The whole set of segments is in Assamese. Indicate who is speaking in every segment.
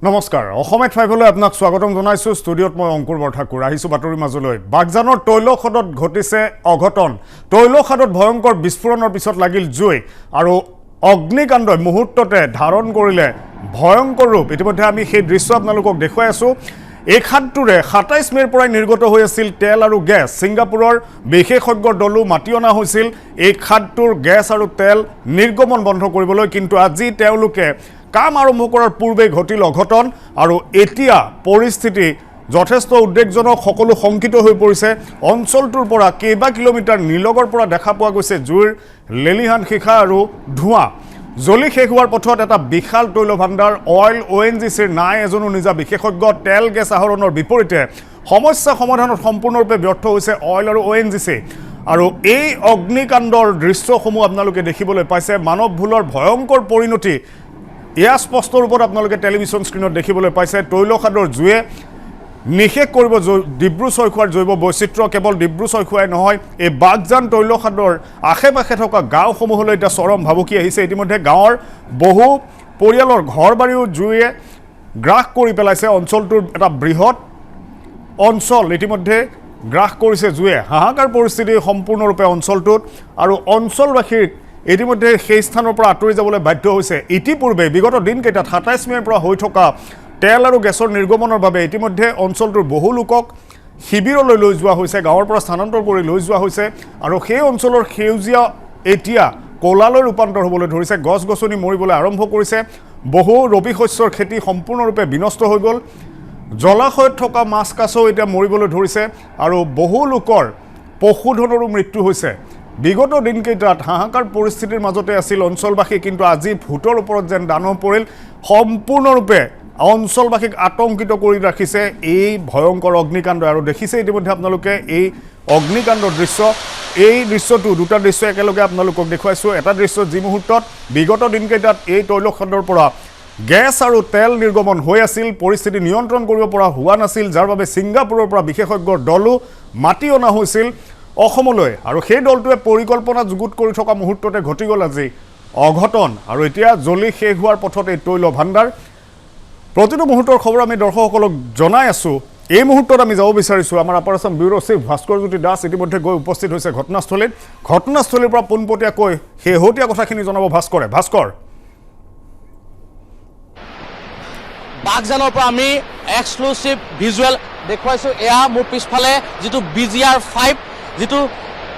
Speaker 1: নমস্কাৰ অসমত ফাইভলৈ আপোনাক স্বাগতম জনাইছো ষ্টুডিঅত মই অংকুৰ বৰঠাকুৰ আহিছো বাতৰি মাজলৈ বাগজানৰ তৈলখাদত ঘটিছে অঘটন তৈলখাদত ভয়ংকৰ বিস্ফোৰণৰ পিছত লাগিল জুই আৰু অগ্নিকাণ্ডই মুহূৰ্ততে ধাৰণ কৰিলে ভয়ংকৰ ৰূপ ইতিমধ্যে আমি সেই দৃশ্য আপোনালোকক দেখুৱাই আছো এই খাদটোৰে ২৭ মেৰ পৰাই নিৰ্গত হৈ আছিল তেল আৰু গেছ ছিংগাপুৰৰ বিশেষজ্ঞৰ দলু মাতি অনা হৈছিল এই খাদটোৰ গেছ আৰু তেল নিৰ্গমন বন্ধ কৰিবলৈ কিন্তু আজি তেওঁলোকে কাম আৰম্ভ কৰাৰ পূৰ্বে ঘটিল অঘটন আৰু এতিয়া পৰিস্থিতি যথেষ্ট উদ্বেগজনক সকলো শংকিত হৈ পৰিছে অঞ্চলটোৰ পৰা কেইবা কিলোমিটাৰ নিলগৰ পৰা দেখা পোৱা গৈছে জুইৰ লেলিহান শিখা আৰু ধোঁৱা জ্বলি শেষ হোৱাৰ পথত এটা বিশাল তৈল ভাণ্ডাৰ অইল ONGCৰ নাই এজনো নিজা বিশেষজ্ঞ তেল গেছ আহৰণৰ বিপৰীতে সমস্যা সমাধানত সম্পূৰ্ণৰূপে ব্যৰ্থ হৈছে অইল আৰু ONGC আৰু এই অগ্নিকাণ্ডৰ দৃশ্যসমূহ আপোনালোকে দেখিবলৈ পাইছে মানৱ ভুলৰ ভয়ংকৰ পৰিণতি এয়া স্পষ্ট ৰূপত আপোনালোকে টেলিভিছন স্ক্ৰীনত দেখিবলৈ পাইছে তৈলখাদৰ জুয়ে নিশেষ কৰিব ডিব্ৰু ছয়খোৱাৰ জৈৱ বৈচিত্ৰ্য কেৱল ডিব্ৰু ছয়খোৱাই নহয় এই বাগজান তৈলখাদৰ আশে-পাশে থকা গাঁওসমূহলৈ এটা চৰম ভাবুকি আহিছে ইতিমধ্যে গাঁৱৰ বহু পৰিয়ালৰ ঘৰবাৰীও জুয়ে গ্ৰাস কৰি পেলাইছে অঞ্চলটোৰ এটা বৃহৎ অঞ্চল ইতিমধ্যে গ্ৰাস কৰিছে জুয়ে হাহাকাৰ পৰিস্থিতি সম্পূৰ্ণৰূপে অঞ্চলটোত আৰু অঞ্চলবাসীৰ ইতিমধ্যে সেই স্থানৰ পৰা আঁতৰি যাবলৈ বাধ্য হৈছে ইতিপূৰ্বে বিগত দিনকেইটাত ২৭ মেৰ পৰা হৈ থকা তেল আৰু গেছৰ নিৰ্গমনৰ বাবে ইতিমধ্যে অঞ্চলটোৰ বহু লোকক শিবিৰলৈ লৈ যোৱা হৈছে গাঁৱৰ পৰা স্থানান্তৰ কৰি লৈ যোৱা হৈছে আৰু সেই অঞ্চলৰ সেউজীয়া এতিয়া কলালৈ ৰূপান্তৰ হ'বলৈ ধৰিছে গছ-গছনি মৰিবলৈ আৰম্ভ কৰিছে বহু ৰবি শস্যৰ খেতি সম্পূৰ্ণৰূপে বিনষ্ট হৈ গ'ল জলাশয়ত থকা মাছ কাছও এতিয়া মৰিবলৈ ধৰিছে আৰু বহু লোকৰ পশুধনৰো মৃত্যু হৈছে বিগত দিনকেইটাত হাহাকাৰ পৰিস্থিতিৰ মাজতে আছিল অঞ্চলবাসী কিন্তু আজি ভূতৰ ওপৰত যেন দানৱ পৰিল সম্পূৰ্ণৰূপে অঞ্চলবাসীক আতংকিত কৰি ৰাখিছে এই ভয়ংকৰ অগ্নিকাণ্ড আৰু দেখিছে ইতিমধ্যে আপোনালোকে এই অগ্নিকাণ্ডৰ দৃশ্য এই দৃশ্যটো দুটা দৃশ্য একেলগে আপোনালোকক দেখুৱাইছোঁ এটা দৃশ্য যি মুহূৰ্তত বিগত দিনকেইটাত এই তৈলখাদৰ পৰা গেছ আৰু তেল নিৰ্গমন হৈ আছিল পৰিস্থিতি নিয়ন্ত্ৰণ কৰিব পৰা হোৱা নাছিল যাৰ বাবে ছিংগাপুৰৰ পৰা বিশেষজ্ঞৰ দলো মাতি অনা হৈছিল অসমলৈ আৰু সেই দলটোৱে পৰিকল্পনা যুগুত কৰি থকা মুহূৰ্ততে ঘটি গ'ল আজি অঘটন আৰু এতিয়া জ্বলি শেষ হোৱাৰ পথত এই তৈল ভাণ্ডাৰ প্ৰতিটো মুহূৰ্তৰ খবৰ আমি দৰ্শকসকলক জনাই আছোঁ এই মুহূৰ্তত আমি যাব বিচাৰিছোঁ আমাৰ upper Assam bureau' chief Bhaskarjyoti Das ইতিমধ্যে গৈ উপস্থিত হৈছে ঘটনাস্থলীৰ পৰা পোনপটীয়াকৈ শেহতীয়া কথাখিনি জনাব ভাস্কৰ
Speaker 2: বাগজানৰ পৰা আমি এক্সক্লুচিভ ভিজুৱেল দেখুৱাইছোঁ এয়া মোৰ পিছফালে যিটো BGR-5 যিটো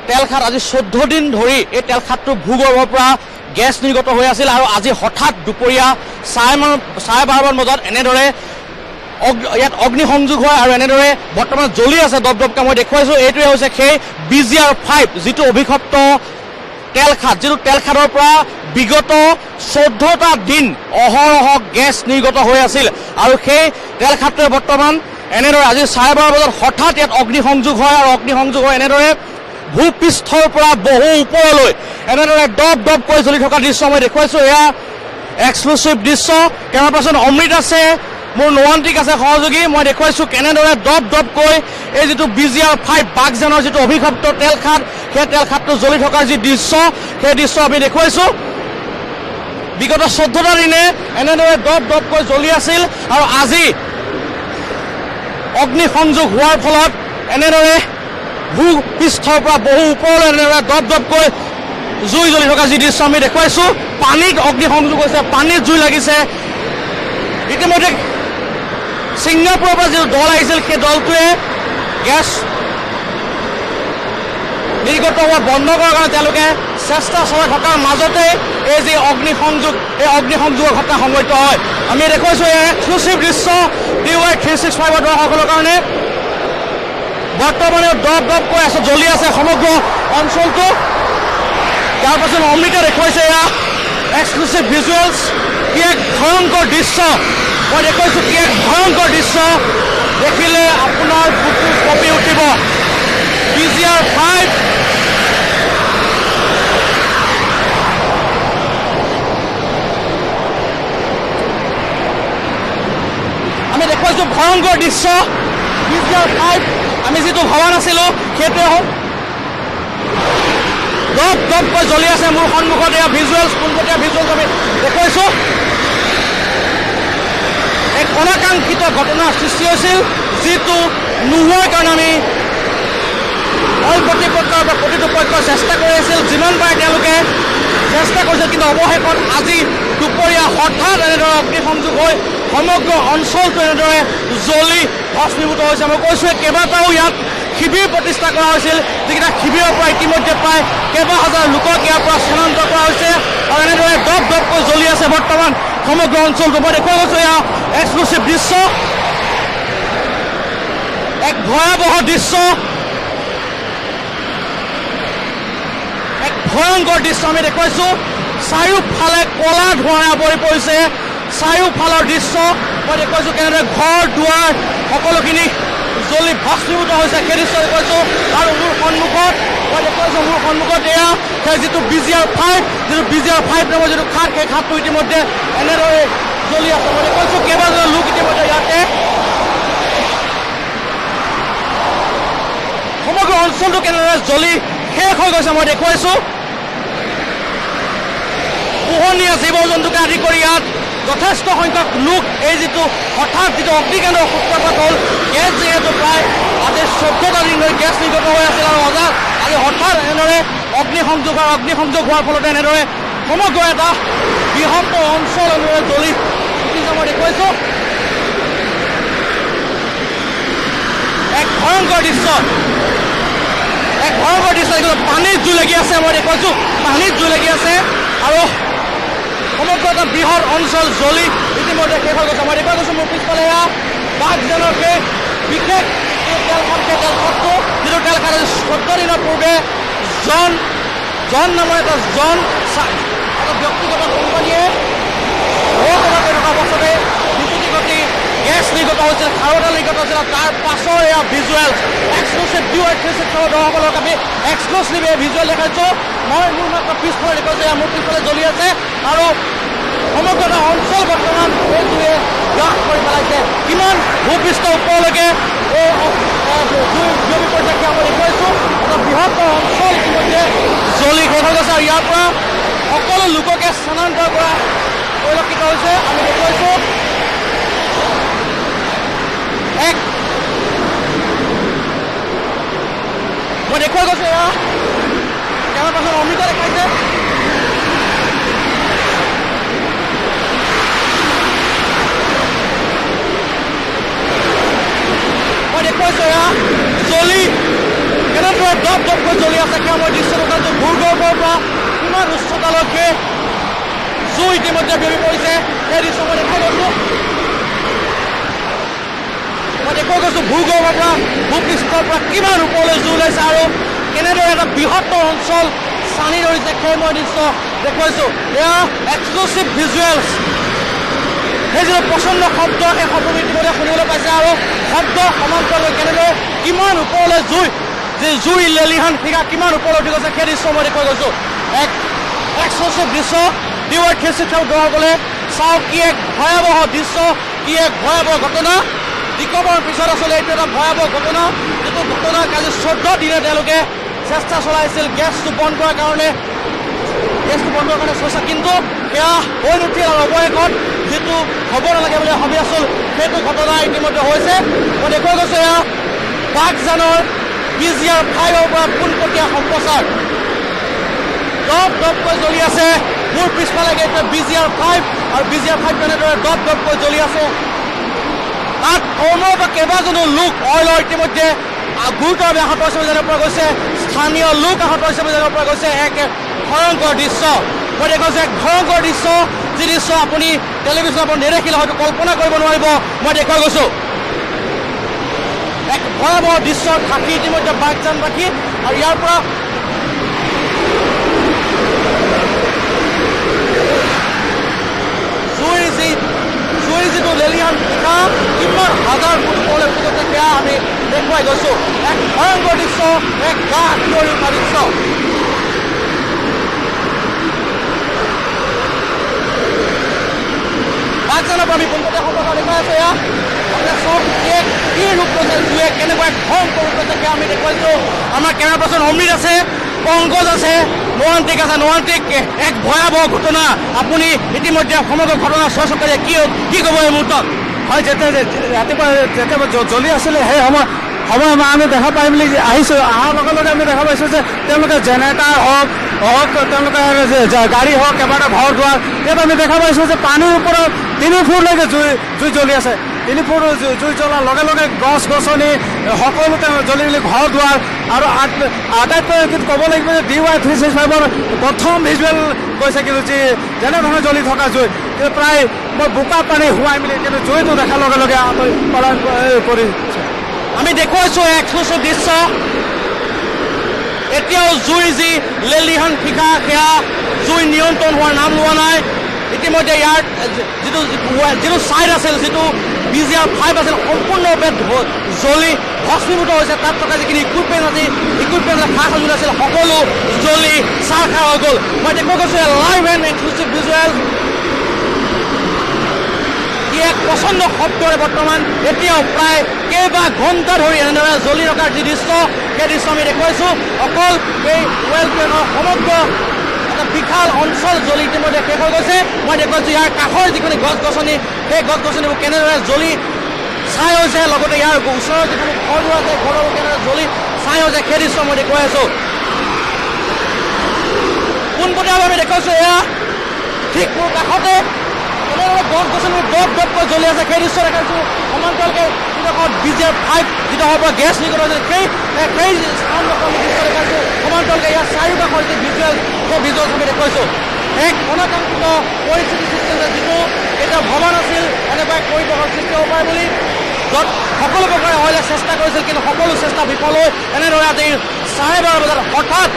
Speaker 2: তেলখাদ আজি 14 দিন ধৰি এই তেলখাদটো ভূগৰ্ভৰ পৰা গেছ নিৰ্গত হৈ আছিল আৰু আজি হঠাৎ দুপৰীয়া 12:30 বজাত এনেদৰে ইয়াত অগ্নিসংযোগ হয় আৰু এনেদৰে বৰ্তমান জ্বলি আছে দপদপকৈ মই দেখুৱাইছোঁ এইটোৱে হৈছে সেই BGR-5 যিটো অভিশপ্ত তেলখাদ যিটো তেলখাদৰ পৰা বিগত 14টা দিন অহৰহ গেছ নিৰ্গত হৈ আছিল আৰু সেই তেলখাদটোৱে বৰ্তমান এনেদৰে আজি 12:30 বজাত হঠাৎ ইয়াত অগ্নিসংযোগ হয় আৰু অগ্নিসংযোগ হয় এনেদৰে ভূপৃষ্ঠৰ পৰা বহু ওপৰলৈ এনেদৰে দপদপকৈ জ্বলি থকা দৃশ্য মই দেখুৱাইছোঁ এয়া এক্সক্লুচিভ দৃশ্য কেমেৰা পাৰ্চন অমৃত আছে মোৰ নৱান্তিক আছে সহযোগী মই দেখুৱাইছোঁ কেনেদৰে দপদপকৈ এই যিটো BGR-5 বাগজানৰ যিটো অভিশপ্ত তেলখাদ সেই তেলখাদটো জ্বলি থকাৰ যি দৃশ্য সেই দৃশ্য আমি দেখুৱাইছোঁ বিগত 14টা দিনে এনেদৰে দপদপকৈ জ্বলি আছিল আৰু আজি অগ্নিসংযোগ হোৱাৰ ফলত এনেদৰে ভূপৃষ্ঠৰ পৰা বহু ওপৰলৈ এনেদৰে দপদপকৈ জুই জ্বলি থকা যি দৃশ্য আমি দেখুৱাইছোঁ পানীত অগ্নিসংযোগ হৈছে পানীত জুই লাগিছে ইতিমধ্যে ছিংগাপুৰৰ পৰা যিটো দল আহিছিল সেই দলটোৱে গেছ নিৰ্গত হোৱা বন্ধ কৰাৰ কাৰণে তেওঁলোকে চেষ্টা চলাই থকাৰ মাজতে এই যি অগ্নিসংযোগৰ ঘটনা সংঘটিত হয় আমি দেখুৱাইছোঁ এই এক্সক্লুচিভ দৃশ্য DY365 দৰ্শকসকলৰ কাৰণে বৰ্তমানে দপদপকৈ আছে জ্বলি আছে সমগ্ৰ অঞ্চলটো তাৰ পাছত অমৃতা দেখুৱাইছে এয়া এক্সক্লুচিভ ভিজুৱেলছ কি এক ভয়ংকৰ দৃশ্য মই দেখুৱাইছোঁ কি এক ভয়ংকৰ দৃশ্য দেখিলে আপোনাৰ বুকু কঁপি উঠিব BGR-5 আমি দেখুৱাইছোঁ ভয়ংকৰ দৃশ্য BGR-5 আমি যিটো ভবা নাছিলোঁ সেইটোৱে হ'ল দপদপকৈ জ্বলি আছে মোৰ সন্মুখত এয়া ভিজুৱেলছ পোনপটীয়া ভিজুৱেলছ আমি দেখুৱাইছোঁ এক অনাকাংক্ষিত ঘটনাৰ সৃষ্টি হৈছিল, যিটো নোহোৱাৰ কাৰণে আমি অইল কৰ্তৃপক্ষৰ বা প্ৰতিটো পক্ষই চেষ্টা কৰি আছিল, যিমান পাৰে তেওঁলোকে চেষ্টা কৰিছিল, কিন্তু অৱশেষত আজি দুপৰীয়া হঠাৎ এনেদৰে অগ্নিসংযোগ হৈ সমগ্ৰ অঞ্চলটো এনেদৰে জ্বলি ভস্মীভূত হৈছে। মই কৈছোঁ কেইবাটাও ইয়াত শিবিৰ প্ৰতিষ্ঠা কৰা হৈছিল, যিকেইটা শিবিৰৰ পৰা ইতিমধ্যে প্ৰায় কেইবা হাজাৰ লোকক ইয়াৰ পৰা স্থানান্তৰ কৰা হৈছে আৰু এনেদৰে দপ দপকৈ জ্বলি আছে বৰ্তমান সমগ্ৰ অঞ্চলটো। মই দেখুৱাই গৈছোঁ এয়া এক্সক্লুচিভ দৃশ্য, এক ভয়াৱহ দৃশ্য, এক ভয়ংকৰ দৃশ্য আমি দেখুৱাইছোঁ। চাৰিওফালে ক'লা ধোঁৱাৰে আৱৰি পৰিছে, চাৰিওফালৰ দৃশ্য মই দেখুৱাইছোঁ কেনেদৰে ঘৰ দুৱাৰ সকলোখিনি জ্বলি ভস্মীভূত হৈছে, সেই দৃশ্য দেখুৱাইছোঁ। আৰু মোৰ সন্মুখত মই দেখুৱাইছোঁ, মোৰ সন্মুখত এয়া যিটো BGR-5, যিটো BGR-5 নামৰ যিটো খাট, সেই খাটটো ইতিমধ্যে এনেদৰে জ্বলি আছে। মই দেখুৱাইছোঁ কেইবাজনো লোক ইতিমধ্যে ইয়াতে, সমগ্ৰ অঞ্চলটো কেনেদৰে জ্বলি শেষ হৈ গৈছে মই দেখুৱাইছোঁ। পোহনীয়া জীৱ জন্তুকে আদি কৰি ইয়াত যথেষ্ট সংখ্যক লোক, এই যিটো হঠাৎ যিটো অগ্নিকাণ্ডৰ সূত্ৰপাত হ'ল, গেছ যিহেতু প্ৰায় আজি 14টা দিন ধৰি গেছ নিৰ্গত হৈ আছিল আৰু আজি হঠাৎ এনেদৰে অগ্নিসংযোগ হোৱাৰ ফলতে এনেদৰে সমগ্ৰ এটা বৃহত্তৰ অঞ্চল এনেদৰে জ্বলি উঠিছে মই দেখুৱাইছোঁ। এক ভয়ংকৰ দৃশ্য, এক ভয়ংকৰ দৃশ্য, পানীত জুই লাগি আছে মই দেখুৱাইছোঁ, পানীত জুই লাগি আছে আৰু সমগ্ৰ এটা বৃহৎ অঞ্চল জ্বলি ইতিমধ্যে শেষ হৈ গৈছে। মই দেখুৱাই গৈছোঁ মোৰ পিছফালে এয়া বাঘজানৰ সেই বিশেষ এই তেলখাট, সেই তেলখাটটো যিটো তেলখাট 14 দিনৰ পূৰ্বে জন নামৰ এটা ব্যক্তিগত কোম্পানীয়ে থকা অৱস্থাতে বিজুতি গেছ নিৰ্গত হৈছিল, খাৰুৱা তেল নিৰ্গত হৈছিল। তাৰ পাছৰ এয়া ভিজুৱেল এক্সক্লুচিভ দৰ্শকসকলক আমি এক্সক্লুচিভ এই ভিজুৱেল দেখাইছোঁ। মই মোৰ মাত্ৰ পিছফালে দেখুৱাইছোঁ, এয়া মোৰ পিছফালে জ্বলি আছে আৰু সমগ্ৰ এটা অঞ্চল বৰ্তমান এই জুয়ে গ্ৰাস কৰি পেলাইছে। কিমান ভূপৃষ্ঠ ওপৰলৈকে এই জুই বিয়পি পৰিছে সেয়া মই দেখুৱাইছোঁ। এটা বৃহত্তৰ অঞ্চল ইতিমধ্যে জ্বলি শেষ হৈ গৈছে আৰু ইয়াৰ পৰা সকলো লোককে স্থানান্তৰ কৰা পৰিলক্ষিত হৈছে। আমি দেখুৱাইছোঁ মই দেখুৱাই গৈছোঁ এয়া কেমেৰা পাৰ্চন অমৃতা দেখাইছে। মই দেখুৱাইছোঁ এয়া জ্বলি কেনেদৰে দপ দপকৈ জ্বলি আছে সেয়া মই দৃশ্য দেখাইছোঁ। ভূগৰ্ভৰ পৰা কিমান উচ্চতালৈকে জুই ইতিমধ্যে বিয়পি পৰিছে সেই দৃশ্য মই দেখাই গৈছোঁ। মই দেখুৱাই গৈছোঁ ভূগৰ্ভৰ পৰা ভূপৃষ্ঠৰ পৰা কিমান ওপৰলৈ জুই ওলাইছে আৰু কেনেদৰে এটা বৃহত্তৰ অঞ্চল চানি ধৰিছে সেই মই দৃশ্য দেখুৱাইছোঁ। এয়া এক্সক্লুচিভ ভিজুৱেলছ, সেই যিটো প্ৰচণ্ড শব্দ, সেই শব্দটো ইতিমধ্যে শুনিবলৈ পাইছে আৰু শব্দ সমান্তৰালকৈ কেনেদৰে কিমান ওপৰলৈ জুই লেলিহান ফিগা কিমান ওপৰলৈ উঠি গৈছে সেই দৃশ্য মই দেখুৱাই গৈছোঁ। এক এক্সক্লুচিভ দৃশ্য ডিৱাই 360 দৰ্শকসকলে চাওক, কি এক ভয়াৱহ দৃশ্য, কি এক ভয়াৱহ ঘটনা। বিকমৰ পিছত আচলতে এইটো এটা ভয়াৱহ ঘটনা, যিটো ঘটনাক আজি 14 দিনে তেওঁলোকে চেষ্টা চলাইছিল গেছটো বন্ধ কৰাৰ কাৰণে চেষ্টা, কিন্তু সেয়া হৈ নুঠিল আৰু অৱশেষত যিটো হ'ব নালাগে বুলি ভাবি আছিল সেইটো ঘটনা ইতিমধ্যে হৈছে। মই দেখুৱাই গৈছোঁ এয়া বাঘজানৰ BGR-5ৰ পৰা পোনপটীয়া সম্প্ৰচাৰ দপ দপকৈ জ্বলি আছে। মোৰ পিছফালে এতিয়া BGR-5 আৰু BGR-5 তেনেদৰে দপ দপকৈ জ্বলি আছে। তাত কৰ্মৰত কেইবাজনো লোক অইলৰ ইতিমধ্যে গুৰুতৰভাৱে আহত হৈছে বুলি জানিব পৰা গৈছে, স্থানীয় লোক আহত হৈছে বুলি জানিব পৰা গৈছে। এক ভয়ংকৰ দৃশ্য মই দেখুৱাইছোঁ, এক ভয়ংকৰ দৃশ্য, যি দৃশ্য আপুনি টেলিভিশ্যনত আপুনি নেদেখিলে হয়তো কল্পনা কৰিব নোৱাৰিব। মই দেখুৱাই গৈছোঁ এক ভয়াৱহ দৃশ্যৰ সাক্ষী ইতিমধ্যে বাঘজানবাসী আৰু ইয়াৰ পৰা জুইৰ যিটো লেলিহান পিঠা কিমান হাজাৰ ফুট ওপৰলৈ উঠি গৈছে সেয়া আমি দেখুৱাই গৈছোঁ। এক ভয়ংকৰ দৃশ্য, এক গা শিয়ৰি উঠা দৃশ্য। বাঘজানৰ পৰা আমি পোনপটীয়া সম্প্ৰচাৰ দেখুৱাই আছোঁ। এয়া আপোনাৰ চব কি ৰূপ লৈছে, জুয়ে কেনেকুৱা এক ভয়ংকৰ ৰূপ লৈছে সেয়া আমি দেখুৱাইছোঁ। আমাৰ কেমেৰা পাৰ্চন অমৃত আছে, পংকজ আছে, নৱান্তিক আছে। নৱান্তিক, এক ভয়াৱহ ঘটনা, আপুনি ইতিমধ্যে সমগ্ৰ ঘটনা চোৱা চকাই কি ক'ব এই মুহূৰ্তত?
Speaker 3: হয় যেতিয়া ৰাতিপুৱা যেতিয়া জ্বলি আছিলে সেই সময় আমি দেখা পাই বুলি আহিছোঁ। অহাৰ লগে লগে আমি দেখা পাইছোঁ যে তেওঁলোকে জেনেৰেটাৰ হওক তেওঁলোকে গাড়ী হওক কেইবাটা ঘৰ দুৱাৰ ইয়াত আমি দেখা পাইছোঁ যে পানীৰ ওপৰত 3 ফুটলৈকে জুই জ্বলি আছে। 3 ফুট জুই জ্বলাৰ লগে লগে গছ গছনি সকলো জ্বলি মেলি ঘৰ দুৱাৰ আৰু আটাইতকৈ ক'ব লাগিব যে DY-365ৰ প্ৰথম ভিজুৱেল গৈছে কিন্তু যেনেধৰণে জ্বলি থকা জুই কিন্তু প্ৰায় মই বোকা পানী সোমাই মেলি কিন্তু জুইটো দেখাৰ লগে লগে পালন কৰিছে।
Speaker 2: আমি দেখুৱাইছোঁ এক্সক্লুচিভ দৃশ্য। এতিয়াও জুই যি লেলিহান শিখা সেয়া জুই নিয়ন্ত্ৰণ হোৱাৰ নাম লোৱা নাই। ইতিমধ্যে ইয়াৰ যিটো ছাইড আছিল, যিটো BGR-5 আছিল, সম্পূৰ্ণৰূপে জ্বলি ভস্মীভূত হৈছে। তাত থকা যিখিনি ইকুইপমেণ্ট সা সঁজুলি আছিল সকলো জ্বলি চাৰখাৰ হৈ গ'ল। মই দেখুৱাই গৈছোঁ লাইভ এণ্ড এক্সক্লুচিভ ভিজুৱেল। এক প্ৰচণ্ড শব্দৰে বৰ্তমান এতিয়াও প্ৰায় কেইবা ঘণ্টা ধৰি এনেদৰে জ্বলি থকাৰ যি দৃশ্য, সেই দৃশ্য আমি দেখুৱাইছোঁ। অকল এই ৱেল ট্ৰেইনৰ সমগ্ৰ এটা বিশাল অঞ্চল জ্বলি ইতিমধ্যে শেষ হৈ গৈছে। মই দেখুৱাইছোঁ ইয়াৰ কাষৰ যিখিনি গছ গছনি, সেই গছ গছনিবোৰ কেনেদৰে জ্বলি ছাই হৈছে, লগতে ইয়াৰ ওচৰৰ যিখিনি ঘৰবোৰ আছে ঘৰবোৰ কেনেদৰে জ্বলি ছাই হৈছে সেই দৃশ্য মই দেখুৱাই আছোঁ। পোনপটীয়াভাৱে আমি দেখুৱাইছোঁ এয়া ঠিক মোৰ কাষতে এনেদৰে গছ গছনিবোৰ দপকৈ জ্বলি আছে সেই দৃশ্য দেখাইছোঁ। সমান্তৰালকৈ BGR-5 যিটো হোৱাৰ পৰা গেছ নিৰ্গত হৈছে সেই স্থানডোখৰ দৃশ্য দেখাইছোঁ। সমান্তৰালকৈ ইয়াৰ চাৰিওকাষৰ যি ভিজুৱেল, সেই ভিজুৱেল আমি দেখুৱাইছোঁ। এক অনাকাংক্ষিত পৰিস্থিতি সৃষ্টি হৈছে, যিটো এতিয়া ভবা নাছিল এনেকুৱা এক পৰিৱেশৰ সৃষ্টি হ'ব পাৰে বুলি, য'ত সকলো প্ৰকাৰে হ'লে চেষ্টা কৰিছিল কিন্তু সকলো চেষ্টা বিফল হৈ এনেদৰে আজি 12:30 বজাত হঠাৎ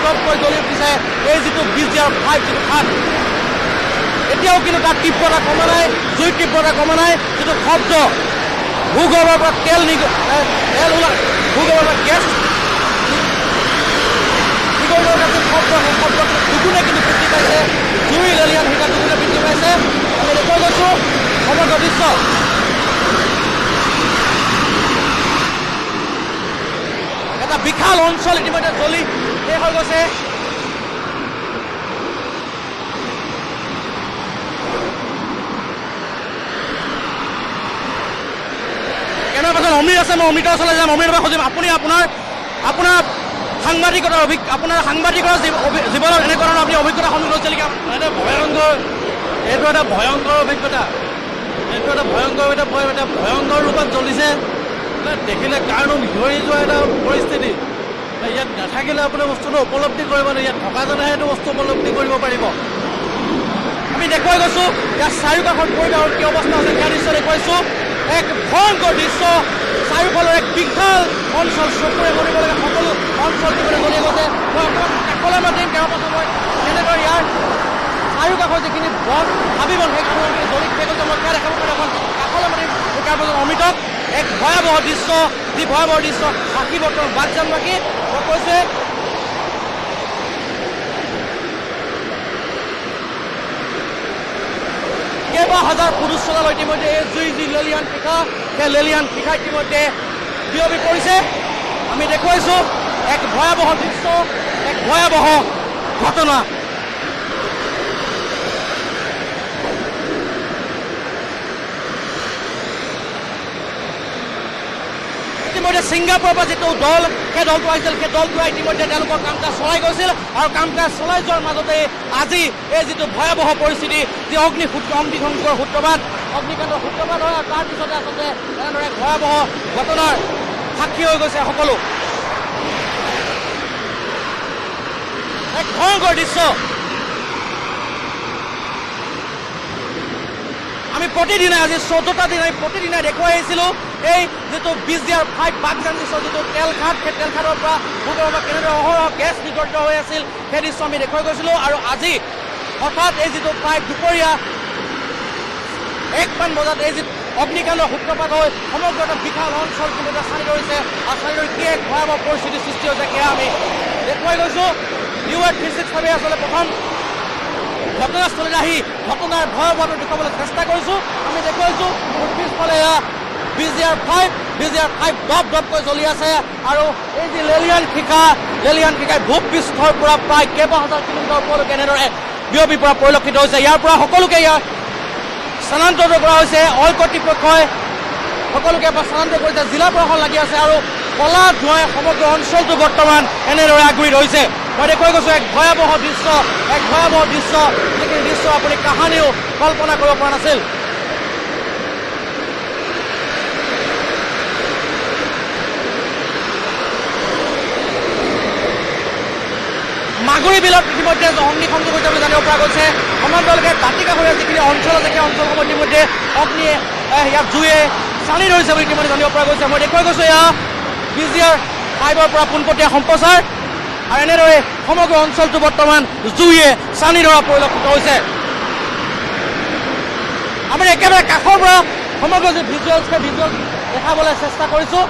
Speaker 2: দপকৈ জ্বলি উঠিছে এই যিটো BGR-5 যিটো ঘাট। এতিয়াও কিন্তু তাত তীব্ৰতা কমা নাই, জুইৰ তীব্ৰতা কমা নাই। যিটো শব্দ ভূগৰ্ভৰ পৰা ভূগৰ্ভৰ পৰা গেছ শব্দ দুগুণে কিন্তু বৃদ্ধি পাইছে। জুই লেলিহান শিখা দুগুণে বৃদ্ধি পাইছে। আমি দেখুৱাই গৈছোঁ সমগ্ৰ দৃশ্য। এটা বিশাল অঞ্চল ইতিমধ্যে জ্বলি শেষ হৈ গৈছে। কেমেৰা পাৰ্চন অমৃত আছে, মই অমৃতৰ ওচৰলৈ যাম। অমৃতৰ পৰা সুধিম, আপুনি আপোনাৰ সাংবাদিকতাৰ জীৱনত এনেকুৱা ধৰণৰ আপুনি অভিজ্ঞতা সন্মুখীন হৈছে নেকি?
Speaker 3: এইটো এটা ভয়ংকৰ অভিজ্ঞতা। এইটো এটা ভয়ংকৰ ৰূপত জ্বলিছে। দেখিলে কাৰণো ধৰি যোৱা এটা পৰিস্থিতি। ইয়াত নাথাকিলে আপুনি বস্তুটো উপলব্ধি কৰিব নোৱাৰে, ইয়াত থকাজনেহে সেইটো বস্তু উপলব্ধি কৰিব পাৰিব।
Speaker 2: আমি দেখুৱাই গৈছোঁ ইয়াৰ চাৰিওকাষৰ পৰিৱেশৰ কি অৱস্থা আছে সেই দৃশ্য দেখুৱাইছোঁ। এক ভয়ংকৰ দৃশ্য, চাৰিওফালৰ এক বিশাল অঞ্চল চকুৰে মনিবলগীয়া সকলো অঞ্চল যিবোৰ জ্বলি গৈছে। মই অকণমান কাষলৈ মাতিম, তেওঁৰ পাছত মই কেনেদৰে ইয়াৰ চাৰিওকাষৰ যিখিনি বন হাবি বন সেই কাষৰখিনি জ্বলি শেষ হৈছে মই সেয়া দেখাব পাৰিম। অকণ কাষলৈ মাতিম তাৰ পাছত অমৃতক। এক ভয়াৱহ দৃশ্য, যি ভয়াৱহ দৃশ্য বাকী বৰ্তমান বাগজানবাসী মই কৈছে কেইবা হাজাৰ ফুট উচ্চতালৈ ইতিমধ্যে এই জুই যি লেলিহান শিখা, সেই লেলিহান শিখা ইতিমধ্যে বিয়পি পৰিছে। আমি দেখুৱাইছোঁ এক ভয়াৱহ দৃশ্য, এক ভয়াৱহ ঘটনা। ইতিমধ্যে ছিংগাপুৰৰ পৰা যিটো দল, সেই দলটো আহিছিল, সেই দলটোৱে ইতিমধ্যে তেওঁলোকৰ কাম কাজ চলাই গৈছিল আৰু কাম কাজ চলাই যোৱাৰ মাজতে আজি এই যিটো ভয়াৱহ পৰিস্থিতি, যি অগ্নিসংযোগৰ সূত্ৰপাত, অগ্নিকাণ্ডৰ সূত্ৰপাত হয় আৰু তাৰপিছতে আচলতে এনেদৰে ভয়াৱহ ঘটনাৰ সাক্ষী হৈ গৈছে সকলো। এক ভয়ংকৰ দৃশ্য। আমি প্ৰতিদিনে আজি 14টা দিন আমি প্ৰতিদিনে দেখুৱাই আহিছিলোঁ এই যিটো BGR-5 বাগজান দৃশ্য, যিটো তেলঘাট, সেই তেলঘাটৰ পৰা ভূগৰ্ভৰ পৰা কেনেদৰে অহৰহ গেছ নিৰ্গত হৈ আছিল সেই দৃশ্য আমি দেখুৱাই গৈছিলোঁ। আৰু আজি হঠাৎ এই যিটো প্ৰায় দুপৰীয়া 1মান বজাত এই যি অগ্নিকাণ্ডৰ সূত্ৰপাত হৈ সমগ্ৰ এটা বিশাল অঞ্চল কিন্তু এটা চানি ধৰিছে আৰু চানি ধৰি কি এক ভয়াৱহ পৰিস্থিতিৰ সৃষ্টি হৈছে সেয়া আমি দেখুৱাই গৈছোঁ। DY-365 আচলতে প্ৰথম ঘটনাস্থলীলৈ আহি ঘটনাৰ ভয়াৱহটো দেখুৱাবলৈ চেষ্টা কৰিছোঁ। আমি দেখুৱাইছোঁ মোৰ পিছফালে এয়া BGR-5 দপকৈ জ্বলি আছে আৰু এই যি লেলিহান শিখাই ভূপৃষ্ঠৰ পৰা প্ৰায় কেইবা হাজাৰ কিলোমিটাৰ ওপৰলৈকে এনেদৰে বিয়পি পৰা পৰিলক্ষিত হৈছে। ইয়াৰ পৰা সকলোকে ইয়াৰ স্থানান্তৰিত কৰা হৈছে অইল কৰ্তৃপক্ষই সকলোকে স্থানান্তৰিত কৰিছে জিলা প্ৰশাসন লাগি আছে আৰু কলা ধোঁৱাই সমগ্ৰ অঞ্চলটো বৰ্তমান এনেদৰে আগুৰি ধৰিছে মই দেখুৱাই গৈছোঁ এক ভয়াৱহ দৃশ্য যিখিনি দৃশ্য আপুনি কাহানিও কল্পনা কৰিব পৰা নাছিল মাগুৰী বিলত ইতিমধ্যে অগ্নিসংযোগ হৈছে বুলি জানিব পৰা গৈছে সমান্তৰালকে দাঁতিকাষৰীয়া যিখিনি অঞ্চল আছে সেই অঞ্চলসমূহ ইতিমধ্যে অগ্নিয়ে ইয়াত জুয়ে চানি ধৰিছে বুলি ইতিমধ্যে জানিব পৰা গৈছে মই দেখুৱাই গৈছোঁ এয়া BGR 5ৰ পৰা পোনপটীয়া সম্প্ৰচাৰ আৰু এনেদৰে সমগ্ৰ অঞ্চলটো বৰ্তমান জুয়ে চানি ধৰা পৰিলক্ষিত হৈছে আমি একেবাৰে কাষৰ পৰা সমগ্ৰ যি ভিজুৱেল দেখাবলৈ চেষ্টা কৰিছোঁ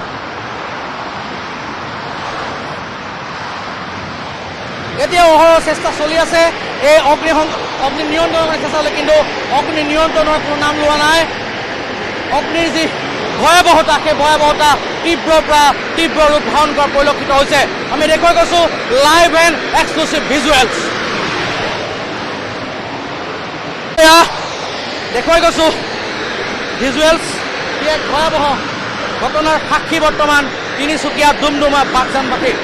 Speaker 2: এতিয়া অহৰহ চেষ্টা চলি আছে এই অগ্নি নিয়ন্ত্ৰণৰ চেষ্টা হ'লে কিন্তু অগ্নি নিয়ন্ত্ৰণৰ কোনো নাম লোৱা নাই অগ্নিৰ যি ভয়াৱহতা সেই ভয়াৱহতা তীব্ৰৰ পৰা তীব্ৰ ৰূপ ধাৰণ কৰা পৰিলক্ষিত হৈছে আমি দেখুৱাই গৈছোঁ লাইভ এণ্ড এক্সক্লুচিভ ভিজুৱেলছ দেখুৱাই গৈছোঁ ভিজুৱেলছ ই এক ভয়াৱহ ঘটনাৰ সাক্ষী বৰ্তমান তিনিচুকীয়া ডুমডুমা বাগজানবাসী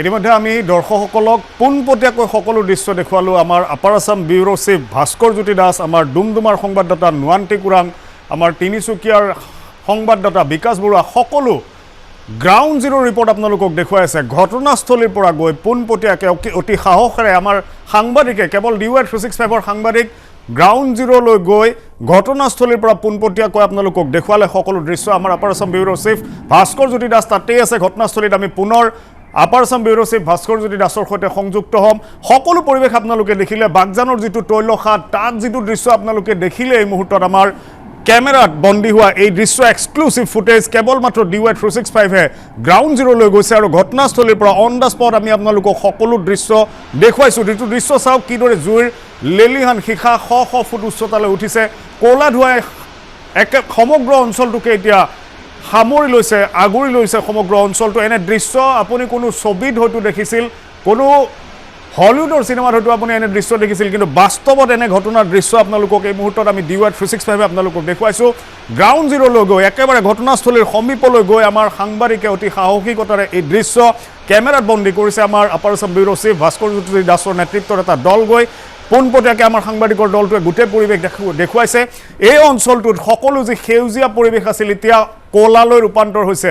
Speaker 1: ইতিমধ্যে আমি দৰ্শকসকলক পোনপটীয়াকৈ সকলো দৃশ্য দেখুৱালোঁ আমাৰ upper Assam bureau' chief Bhaskar Jyoti Das আমাৰ ডুমডুমাৰ সংবাদদাতা নুৱান্তি কুৰাং আমাৰ তিনিচুকীয়াৰ সংবাদদাতা বিকাশ বৰুৱা সকলো গ্ৰাউণ্ড জিৰ' ৰিপৰ্ট আপোনালোকক দেখুৱাই আছে ঘটনাস্থলীৰ পৰা গৈ পোনপটীয়াকৈ অতি সাহসেৰে আমাৰ সাংবাদিকে কেৱল DY 365ৰ সাংবাদিক গ্ৰাউণ্ড জিৰ'লৈ গৈ ঘটনাস্থলীৰ পৰা পোনপটীয়াকৈ আপোনালোকক দেখুৱালে সকলো দৃশ্য আমাৰ upper Assam bureau' chief Bhaskar Jyoti Das তাতেই আছে ঘটনাস্থলীত আমি পুনৰ upper Assam bureau' chief Bhaskar Jyoti দাসৰ সৈতে সংযুক্ত হ'ম সকলো পৰিৱেশ আপোনালোকে দেখিলে বাগজানৰ যিটো তৈলখাট তাত যিটো দৃশ্য আপোনালোকে দেখিলে এই মুহূৰ্তত আমাৰ কেমেৰাত বন্দী হোৱা এই দৃশ্য এক্সক্লুচিভ ফুটেজ কেৱল মাত্ৰ DY 365হে গ্ৰাউণ্ড জিৰ'লৈ গৈছে আৰু ঘটনাস্থলীৰ পৰা অন দ্য স্পট আমি আপোনালোকক সকলো দৃশ্য দেখুৱাইছোঁ যিটো দৃশ্য চাওক কিদৰে জুইৰ লেলিহান শিখা শ ফুট উচ্চতালৈ উঠিছে ক'লা ধোঁৱাই সমগ্ৰ অঞ্চলটোকে এতিয়া সামৰি লৈছে আগুৰি লৈছে সমগ্ৰ অঞ্চলটো এনে দৃশ্য আপুনি কোনো ছবিত হয়তো দেখিছিল কোনো হলিউডৰ চিনেমাত হয়তো আপুনি এনে দৃশ্য দেখিছিল কিন্তু বাস্তৱত এনে ঘটনাৰ দৃশ্য আপোনালোকক এই মুহূৰ্তত আমি DY 365 আপোনালোকক দেখুৱাইছোঁ গ্ৰাউণ্ড জিৰ'লৈ গৈ একেবাৰে ঘটনাস্থলীৰ সমীপলৈ গৈ আমাৰ সাংবাদিকে অতি সাহসিকতাৰে এই দৃশ্য কেমেৰাত বন্দী কৰিছে আমাৰ upper Assam bureau' chief Bhaskar Jyoti দাসৰ নেতৃত্বত এটা দল গৈ পোনপটীয়াকৈ আমাৰ সাংবাদিকৰ দলটোৱে গোটেই পৰিৱেশ দেখুৱাইছে এই অঞ্চলটোত সকলো যি সেউজীয়া পৰিৱেশ আছিল এতিয়া ক'লালৈ ৰূপান্তৰ হৈছে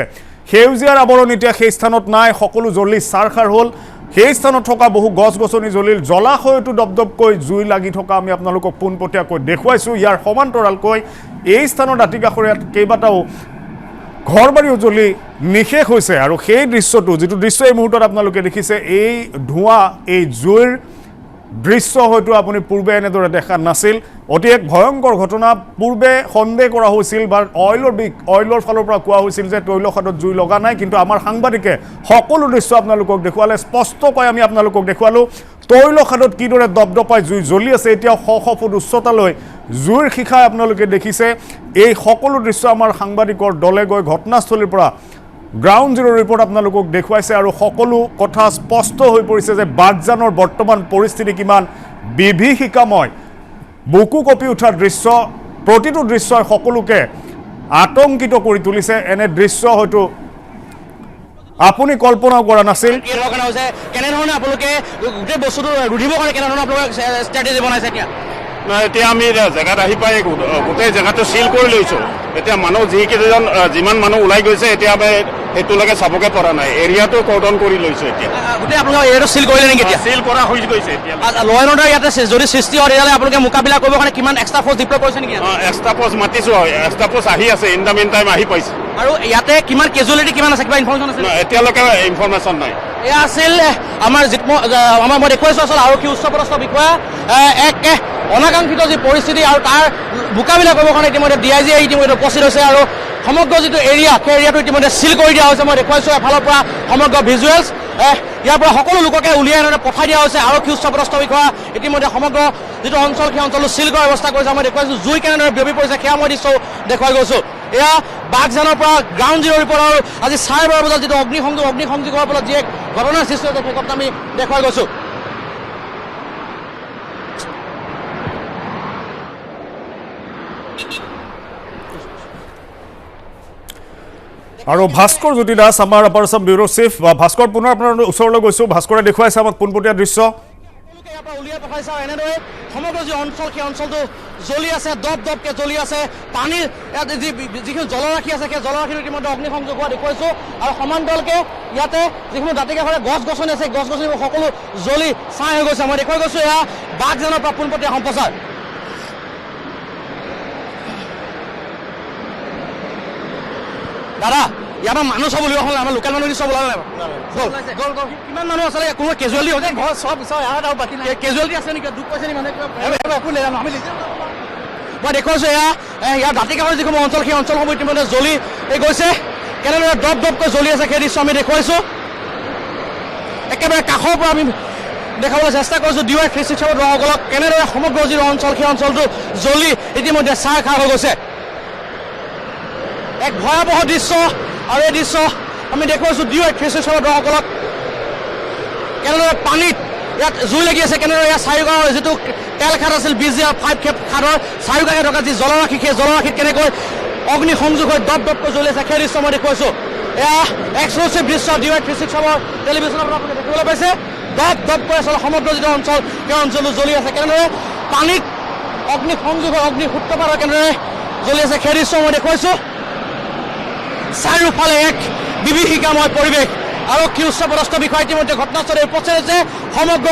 Speaker 1: সেউজীয়াৰ আৱৰণ এতিয়া সেই স্থানত নাই সকলো জ্বলি চাৰখাৰ হ'ল সেই স্থানত থকা বহু গছ গছনি জ্বলিল জলাশয়তো দপদপকৈ জুই লাগি থকা আমি আপোনালোকক পোনপটীয়াকৈ দেখুৱাইছোঁ ইয়াৰ সমান্তৰালকৈ এই স্থানৰ দাঁতিকাষৰীয়াত কেইবাটাও ঘৰ বাৰীও জ্বলি নিশেষ হৈছে আৰু সেই দৃশ্যটো যিটো দৃশ্য এই মুহূৰ্তত আপোনালোকে দেখিছে এই ধোঁৱা এই জুইৰ দৃশ্য হয়তো আপুনি পূৰ্বে এনেদৰে দেখা নাছিল অতি এক ভয়ংকৰ ঘটনা পূৰ্বে সন্দেহ কৰা হৈছিল বা অইলৰ ফালৰ পৰা কোৱা হৈছিল যে তৈলখাটত জুই লগা নাই কিন্তু আমাৰ সাংবাদিকে সকলো দৃশ্য আপোনালোকক দেখুৱালে স্পষ্টকৈ আমি আপোনালোকক দেখুৱালোঁ তৈলখাটত কিদৰে দপদপাই জুই জ্বলি আছে এতিয়া শ ফুট উচ্চতালৈ জুইৰ শিখাই আপোনালোকে দেখিছে এই সকলো দৃশ্য আমাৰ সাংবাদিকৰ দলে গৈ ঘটনাস্থলীৰ পৰা গ্ৰাউণ্ড জিৰ' ৰিপৰ্ট আপোনালোকক দেখুৱাইছে আৰু সকলো কথা স্পষ্ট হৈ পৰিছে যে বাগজানৰ বৰ্তমান পৰিস্থিতি কিমান বিভীষিকাময় বুকু কঁপি উঠাৰ দৃশ্য প্ৰতিটো দৃশ্যই সকলোকে আতংকিত কৰি তুলিছে এনে দৃশ্য হয়তো আপুনি কল্পনাও কৰা নাছিল
Speaker 2: কেনেধৰণে আপোনালোকে গোটেই বস্তুটো ৰুধিবৰ কাৰণে কেনেধৰণে আপোনালোকে ষ্ট্ৰেটেজি বনাইছে এতিয়া
Speaker 4: এতিয়া আমি জেগাত আহি পাই গোটেই জেগাটো চিল কৰি লৈছোঁ এতিয়া মানুহ যিমান মানুহ ওলাই গৈছে এতিয়া আমি সেইটোলৈকে চাবকে পৰা নাই এৰিয়াটো কৰ্ডন কৰি লৈছোঁ এতিয়া
Speaker 2: গোটেই আপোনালোকৰ এৰিয়াটো চিল কৰিলে নেকি এতিয়া
Speaker 4: চিল কৰা হৈ গৈছে এতিয়া
Speaker 2: ল এণ্ড অৰ্ডাৰ ইয়াতে যদি সৃষ্টি হয় তেতিয়াহ'লে আপোনালোকে মোকাবিলা কৰিবৰ কাৰণে কিমান এক্সট্ৰা ফ'ৰ্চ ডিপ্লয় কৰিছে নেকি
Speaker 4: এক্সট্ৰা ফ'ৰ্চ মাতিছোঁ এক্সট্ৰা ফ'ৰ্চ আহি আছে ইন দ্য মিন টাইম আহি পাইছে
Speaker 2: আৰু ইয়াতে কিমান কেজুৱেলিটি কিমান আছে কিবা ইনফৰমেশ্যন আছে
Speaker 4: এতিয়ালৈকে ইনফৰমেশ্যন নাই
Speaker 2: এয়া আছিল আমাৰ মই দেখুৱাইছোঁ আচলতে আৰক্ষী উচ্চপদস্থ বিষয়া এক অনাকাংক্ষিত যি পৰিস্থিতি আৰু তাৰ মোকাবিলা কৰিবৰ কাৰণে ইতিমধ্যে DIG ইতিমধ্যে উপস্থিত হৈছে আৰু সমগ্ৰ যিটো এৰিয়া সেই এৰিয়াটো ইতিমধ্যে চিল কৰি দিয়া হৈছে মই দেখুৱাইছোঁ এফালৰ পৰা সমগ্ৰ ভিজুৱেলছ ইয়াৰ পৰা সকলো লোককে উলিয়াই আনি পঠাই দিয়া হৈছে আৰক্ষী উচ্চপদস্থ বিষয়া ইতিমধ্যে সমগ্ৰ যিটো অঞ্চল সেই অঞ্চলটো চিল কৰাৰ ব্যৱস্থা কৰিছে মই দেখুৱাইছোঁ জুই কেনেদৰে বিয়পি পৰিছে সেয়া মই দৃশ্য দেখুৱাই গৈছোঁ এয়া বাঘজানৰ পৰা গ্ৰাউণ্ড জিৰ' ৰিপৰ্ট আৰু আজি 12:30 বজাত যিটো অগ্নিসংযোগৰ ফলত যি এক ঘটনাৰ সৃষ্টি হৈছে সেই কথা আমি দেখুৱাই গৈছোঁ
Speaker 1: আৰু ভাস্কৰ জ্যোতি দাস আমাৰ upper Assam bureau' chief Bhaskar পুনৰ আপোনাৰ ওচৰলৈ গৈছোঁ ভাস্কৰে দেখুৱাইছে আমাক পোনপটীয়া দৃশ্য
Speaker 2: ইয়াৰ পৰা উলিয়াই পঠাইছে আৰু এনেদৰে সমগ্ৰ যি অঞ্চল সেই অঞ্চলটো জ্বলি আছে দপদপকৈ জ্বলি আছে পানীৰ যিখিনি জলৰাশি আছে সেই জলৰাশিটো ইতিমধ্যে অগ্নিসংযোগ হোৱা দেখুৱাইছোঁ আৰু সমান্তৰালকৈ ইয়াতে যিখিনি দাঁতিকাষৰে গছ গছনি আছে গছ গছনিবোৰ সকলো জ্বলি ছাই হৈ গৈছে মই দেখুৱাই গৈছোঁ এয়া বাঘজানৰ পৰা পোনপটীয়া সম্প্ৰচাৰ দাদা ইয়াৰ পৰা মানুহ চাব লাগিব আমাৰ লোকেল মানুহ চব ওলালে কিমান মানুহ আছিলে কোনো কেজুৱেলিটি হৈছে ঘৰ চব বাকী নাই কেজুৱেলিটি আছে নেকি দুখ পাইছে নেকি মানুহে মই দেখুৱাইছোঁ ইয়াৰ দাঁতিকাষৰ যিসমূহ অঞ্চল সেই অঞ্চলসমূহ ইতিমধ্যে জ্বলি গৈছে কেনেদৰে দপদপকৈ জ্বলি আছে সেই দৃশ্য আমি দেখুৱাইছোঁ একেবাৰে কাষৰ পৰা আমি দেখাবলৈ চেষ্টা কৰিছোঁ DY 367 দলসকলক কেনেদৰে সমগ্ৰ যিটো অঞ্চল সেই অঞ্চলটো জ্বলি ইতিমধ্যে ছাই খাই হৈ গৈছে এক ভয়াৱহ দৃশ্য আৰু এই দৃশ্য আমি দেখুৱাইছোঁ DY 367 দলসকলক কেনেদৰে পানীত ইয়াত জুই লাগি আছে কেনেদৰে ইয়াত চাৰিওকাষৰ যিটো তেল খাট আছিল BGR 5 খাটৰ চাৰিওকাষে থকা যি জলৰাশি সেই জলৰাশিত কেনেকৈ অগ্নিসংযোগ হৈ দপদপকৈ জ্বলি আছে সেই দৃশ্য মই দেখুৱাইছোঁ এয়া এক্সক্লুচিভ দৃশ্য DY 367 টেলিভিশ্যনৰ পৰা আপুনি দেখিবলৈ পাইছে দপদপকৈ আচলতে সমগ্ৰ যিটো অঞ্চল সেই অঞ্চলটো জ্বলি আছে কেনেদৰে পানীত অগ্নিসংযোগ হৈ অগ্নিসূত্ৰপাত হৈ কেনেদৰে জ্বলি আছে সেই দৃশ্য মই দেখুৱাইছোঁ চাৰিওফালে এক বিভীষিকাময় পৰিৱেশ আৰক্ষী উচ্চপদস্থ বিষয়া ইতিমধ্যে ঘটনাস্থলীত উপস্থিত হৈছে সমগ্ৰ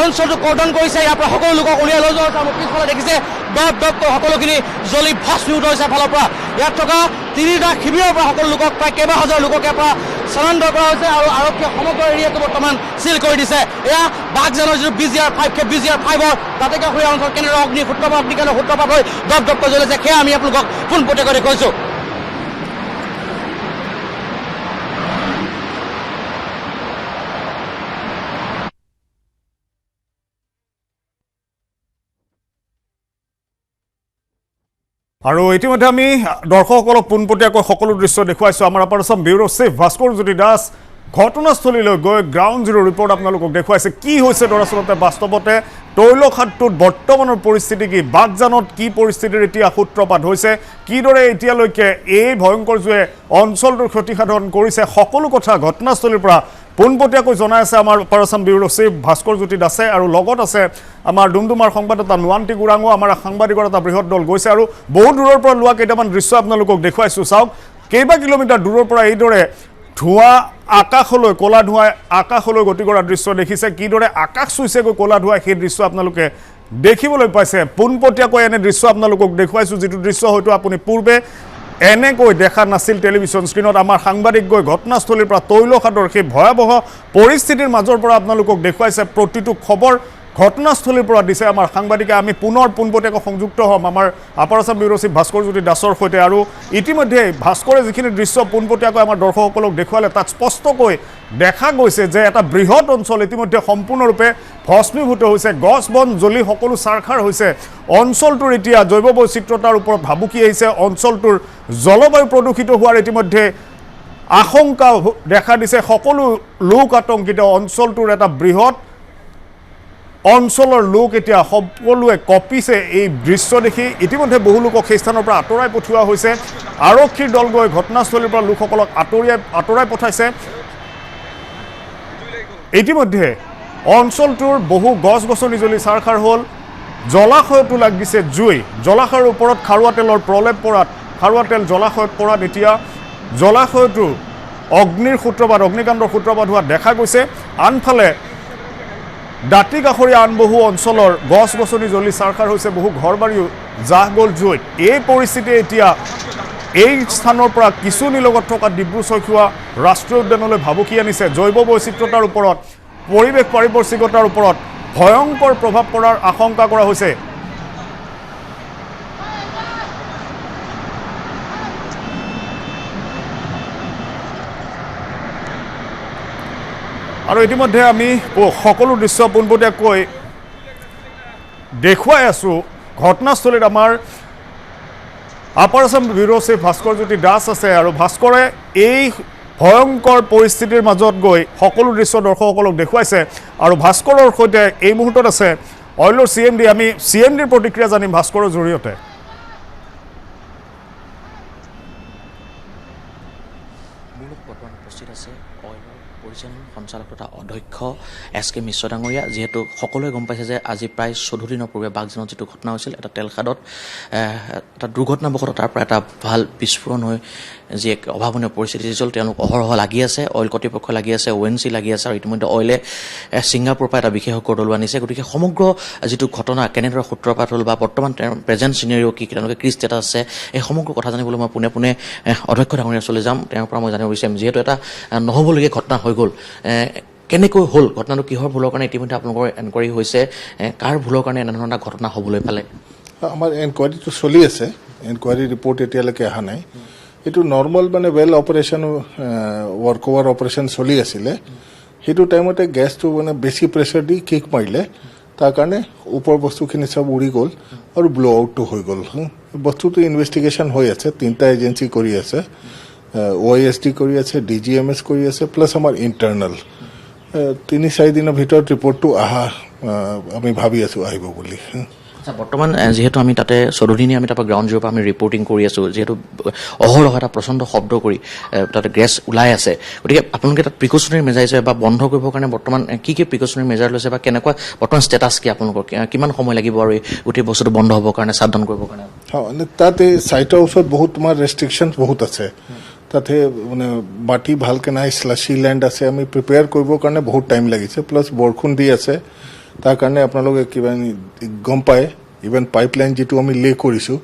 Speaker 2: অঞ্চলটো কৰ্ডন কৰিছে ইয়াৰ পৰা সকলো লোকক উলিয়াই লৈ যোৱা হৈছে আমাৰ পিছফালে দেখিছে দপদপকৈ সকলোখিনি জ্বলি ভস্মীভূত হৈছে এফালৰ পৰা ইয়াত থকা 3টা শিবিৰৰ পৰা সকলো লোকক প্ৰায় কেইবা হাজাৰ লোকক ইয়াৰ পৰা স্থানান্তৰ কৰা হৈছে আৰু আৰক্ষীয়ে সমগ্ৰ এৰিয়াটো বৰ্তমান চিল কৰি দিছে এয়া বাঘজানৰ যিটো BGR 5ৰ দাঁতিকাষৰীয়া অঞ্চল কেনেদৰে অগ্নিকাণ্ডৰ সূত্ৰপাত হৈ দপদপকৈ জ্বলিছে সেয়া আমি আপোনালোকক পোনপটীয়াকৈ দেখুৱাইছোঁ
Speaker 1: আৰু ইতিমধ্যে আমি দৰ্শকসকলক পোনপটীয়াকৈ সকলো দৃশ্য দেখুৱাইছোঁ আমাৰ upper Assam bureau' chief Bhaskar Jyoti Das ঘটনাস্থলীলৈ গৈ গ্ৰাউণ্ড জিৰ' ৰিপৰ্ট আপোনালোকক দেখুৱাইছে কি হৈছে দৰাচলতে বাস্তৱতে তৈলখাটটোত বৰ্তমানৰ পৰিস্থিতি কি বাঘজানত কি পৰিস্থিতিৰ এতিয়া সূত্ৰপাত হৈছে কিদৰে এতিয়ালৈকে এই ভয়ংকৰ জুয়ে অঞ্চলটোৰ ক্ষতিসাধন কৰিছে সকলো কথা ঘটনাস্থলীৰ পৰা পোনপটীয়াকৈ জনাই আছে আমাৰ upper Assam bureau' chief Bhaskar Jyoti দাসে আৰু লগত আছে আমাৰ ডুমডুমাৰ সংবাদদাতা নুৱান্তি গুৰাঙো আমাৰ সাংবাদিকৰ এটা বৃহৎ দল গৈছে আৰু বহু দূৰৰ পৰা লোৱা কেইটামান দৃশ্য আপোনালোকক দেখুৱাইছোঁ চাওক কেইবা কিলোমিটাৰ দূৰৰ পৰা এইদৰে ধোঁৱা আকাশলৈ ক'লা ধোঁৱাই আকাশলৈ গতি কৰা দৃশ্য দেখিছে কিদৰে আকাশ চুইছেগৈ ক'লা ধোঁৱাই সেই দৃশ্য আপোনালোকে দেখিবলৈ পাইছে পোনপটীয়াকৈ এনে দৃশ্য আপোনালোকক দেখুৱাইছোঁ যিটো দৃশ্য হয়তো আপুনি পূৰ্বে এনেকৈ দেখা নাছিল টেলিভিশ্যন স্ক্ৰীণত আমাৰ সাংবাদিক গৈ ঘটনাস্থলীৰ পৰা তৈলখাটৰ সেই ভয়াৱহ পৰিস্থিতিৰ মাজৰ পৰা আপোনালোকক দেখুৱাইছে প্ৰতিটো খবৰ ঘটনাস্থলীৰ পৰা দিছে আমাৰ সাংবাদিকে আমি পুনৰ পোনপটীয়াকৈ সংযুক্ত হ'ম আমাৰ upper Assam bureau' chief Bhaskar Jyoti দাসৰ সৈতে আৰু ইতিমধ্যে ভাস্কৰে যিখিনি দৃশ্য পোনপটীয়াকৈ আমাৰ দৰ্শকসকলক দেখুৱালে তাত স্পষ্টকৈ দেখা গৈছে যে এটা বৃহৎ অঞ্চল ইতিমধ্যে সম্পূৰ্ণৰূপে ভস্মীভূত হৈছে গছ বন জ্বলি সকলো ছাৰখাৰ হৈছে অঞ্চলটোৰ এতিয়া জৈৱ বৈচিত্ৰতাৰ ওপৰত ভাবুকি আহিছে অঞ্চলটোৰ জলবায়ু প্ৰদূষিত হোৱাৰ ইতিমধ্যে আশংকা দেখা দিছে সকলো লোক আতংকিত অঞ্চলটোৰ এটা বৃহৎ অঞ্চলৰ লোক এতিয়া সকলোৱে কঁপিছে এই দৃশ্য দেখি ইতিমধ্যে বহু লোকক সেই স্থানৰ পৰা আঁতৰাই পঠিওৱা হৈছে আৰক্ষীৰ দল গৈ ঘটনাস্থলীৰ পৰা লোকসকলক আঁতৰাই পঠাইছে ইতিমধ্যে অঞ্চলটোৰ বহু গছ গছনি জ্বলি ছাৰখাৰ হ'ল জলাশয়তো লাগিছে জুই জলাশয়ৰ ওপৰত খাৰুৱা তেলৰ প্ৰলেপ পৰাত খাৰুৱা তেল জলাশয়ত পৰাত এতিয়া জলাশয়টো অগ্নিৰ সূত্ৰপাত অগ্নিকাণ্ডৰ সূত্ৰপাত হোৱা দেখা গৈছে আনফালে দাঁতি কাষৰীয়া আন বহু অঞ্চলৰ গছ গছনি জ্বলি চাৰখাৰ হৈছে বহু ঘৰ বাৰীও জাহ গ'ল জুইত এই পৰিস্থিতি এতিয়া এই স্থানৰ পৰা কিছু নিলগত থকা ডিব্ৰু চৈখোৱা ৰাষ্ট্ৰীয় উদ্যানলৈ ভাবুকি আনিছে জৈৱ বৈচিত্ৰতাৰ ওপৰত পৰিৱেশ পাৰিপাৰ্শ্বিকতাৰ ওপৰত ভয়ংকৰ প্ৰভাৱ পৰাৰ আশংকা কৰা হৈছে আৰু ইতিমধ্যে আমি সকলো দৃশ্য পোনপটীয়াকৈ দেখুৱাই আছোঁ ঘটনাস্থলীত আমাৰ upper Assam bureau chief Bhaskarjyoti Das আছে আৰু ভাস্কৰে এই ভয়ংকৰ পৰিস্থিতিৰ মাজত গৈ সকলো দৃশ্য দৰ্শকসকলক দেখুৱাইছে আৰু ভাস্কৰৰ সৈতে এই মুহূৰ্তত আছে অইলৰ CMD আমি CMDৰ প্ৰতিক্ৰিয়া জানিম ভাস্কৰৰ জৰিয়তে
Speaker 2: বৰ্তমান উপস্থিত আছে অইলৰ পৰিচালন সঞ্চালক তথা অধ্যক্ষ SK মিশ্ৰ ডাঙৰীয়া যিহেতু সকলোৱে গম পাইছে যে আজি প্ৰায় 14 দিনৰ পূৰ্বে বাগজানত যিটো ঘটনা হৈছিল এটা তেলখাদত এটা দুৰ্ঘটনাবশতঃ তাৰ পৰা এটা ভাল বিস্ফোৰণ হৈ যি এক অভাৱনীয় পৰিস্থিতি চল তেওঁলোক অহৰহ লাগি আছে অইল কৰ্তৃপক্ষ লাগি আছে ONC লাগি আছে আৰু ইতিমধ্যে অইলে ছিংগাপুৰৰ পৰা এটা বিশেষজ্ঞ দল আনিছে গতিকে সমগ্ৰ যিটো ঘটনা কেনেদৰে সূত্ৰপাত হ'ল বা বৰ্তমান প্ৰেজেণ্ট চিনেৰিঅ' কি তেওঁলোকে কি ষ্টেটাছ আছে এই সমগ্ৰ কথা জানিবলৈ মই পোনে পোনে অধ্যক্ষ ডাঙৰীয়াৰ ওচৰলৈ যাম তেওঁৰ পৰা মই জানিব বিচাৰিম যিহেতু এটা নহ'বলগীয়া ঘটনা হৈ গ'ল কেনেকৈ হ'ল ঘটনাটো কিহৰ ভুলৰ কাৰণে ইতিমধ্যে আপোনালোকৰ এনকুৱাৰী হৈছে কাৰ ভুলৰ কাৰণে এনেধৰণৰ এটা ঘটনা হ'বলৈ পালে
Speaker 5: আমাৰ এনকুৱাৰীটো চলি আছে এনকুৱাৰী ৰিপৰ্ট এতিয়ালৈকে অহা নাই এইটো নৰ্মেল মানে well operation work over operation চলি আছিলে সেইটো টাইমতে গেছটো মানে বেছি প্ৰেছাৰ দি কিক মাৰিলে তাৰ কাৰণে ওপৰ বস্তুখিনি চব উৰি গ'ল আৰু ব্ল' আউটটো হৈ গ'ল বস্তুটো ইনভেষ্টিগেশ্যন হৈ আছে 3টা এজেঞ্চি কৰি আছে OISD কৰি আছে DGMS কৰি আছে প্লাছ আমাৰ ইণ্টাৰনেল 3-4 দিনৰ ভিতৰত ৰিপৰ্টটো অহা আমি ভাবি আছোঁ আহিব বুলি
Speaker 2: আচ্ছা বৰ্তমান যেহেতু আমি তাতে 14 দিনে আমি তাৰ পৰা গ্ৰাউণ্ড জিৰ' পৰা আমি ৰিপৰ্টিং কৰি আছোঁ যেহেতু অহৰহ এটা প্ৰচণ্ড শব্দ কৰি তাতে গেছ ওলাই আছে গতিকে আপোনালোকে তাত প্ৰিকশ্যনাৰী মেজাৰ হিচাপে বা বন্ধ কৰিবৰ কাৰণে বৰ্তমান কি প্ৰিকশ্যনাৰী মেজাৰ লৈছে বা কেনেকুৱা বৰ্তমান ষ্টেটাছ কি আপোনালোকৰ কিমান সময় লাগিব আৰু এই গোটেই বস্তুটো বন্ধ হ'বৰ কাৰণে শ্বাটডাউন কৰিবৰ কাৰণে
Speaker 5: তাতে ছাইটৰ ওচৰত বহুত তোমাৰ ৰেষ্ট্ৰিকশ্যন বহুত আছে তাতে মানে মাটি ভালকৈ নাই স্লাছি লেণ্ড আছে আমি প্ৰিপেয়াৰ কৰিবৰ কাৰণে বহুত টাইম লাগিছে প্লাছ বৰষুণ দি আছে তাৰ কাৰণে আপোনালোকে কিবা গম পায় ইভেন পাইপলাইন যিটো আমি লে কৰিছোঁ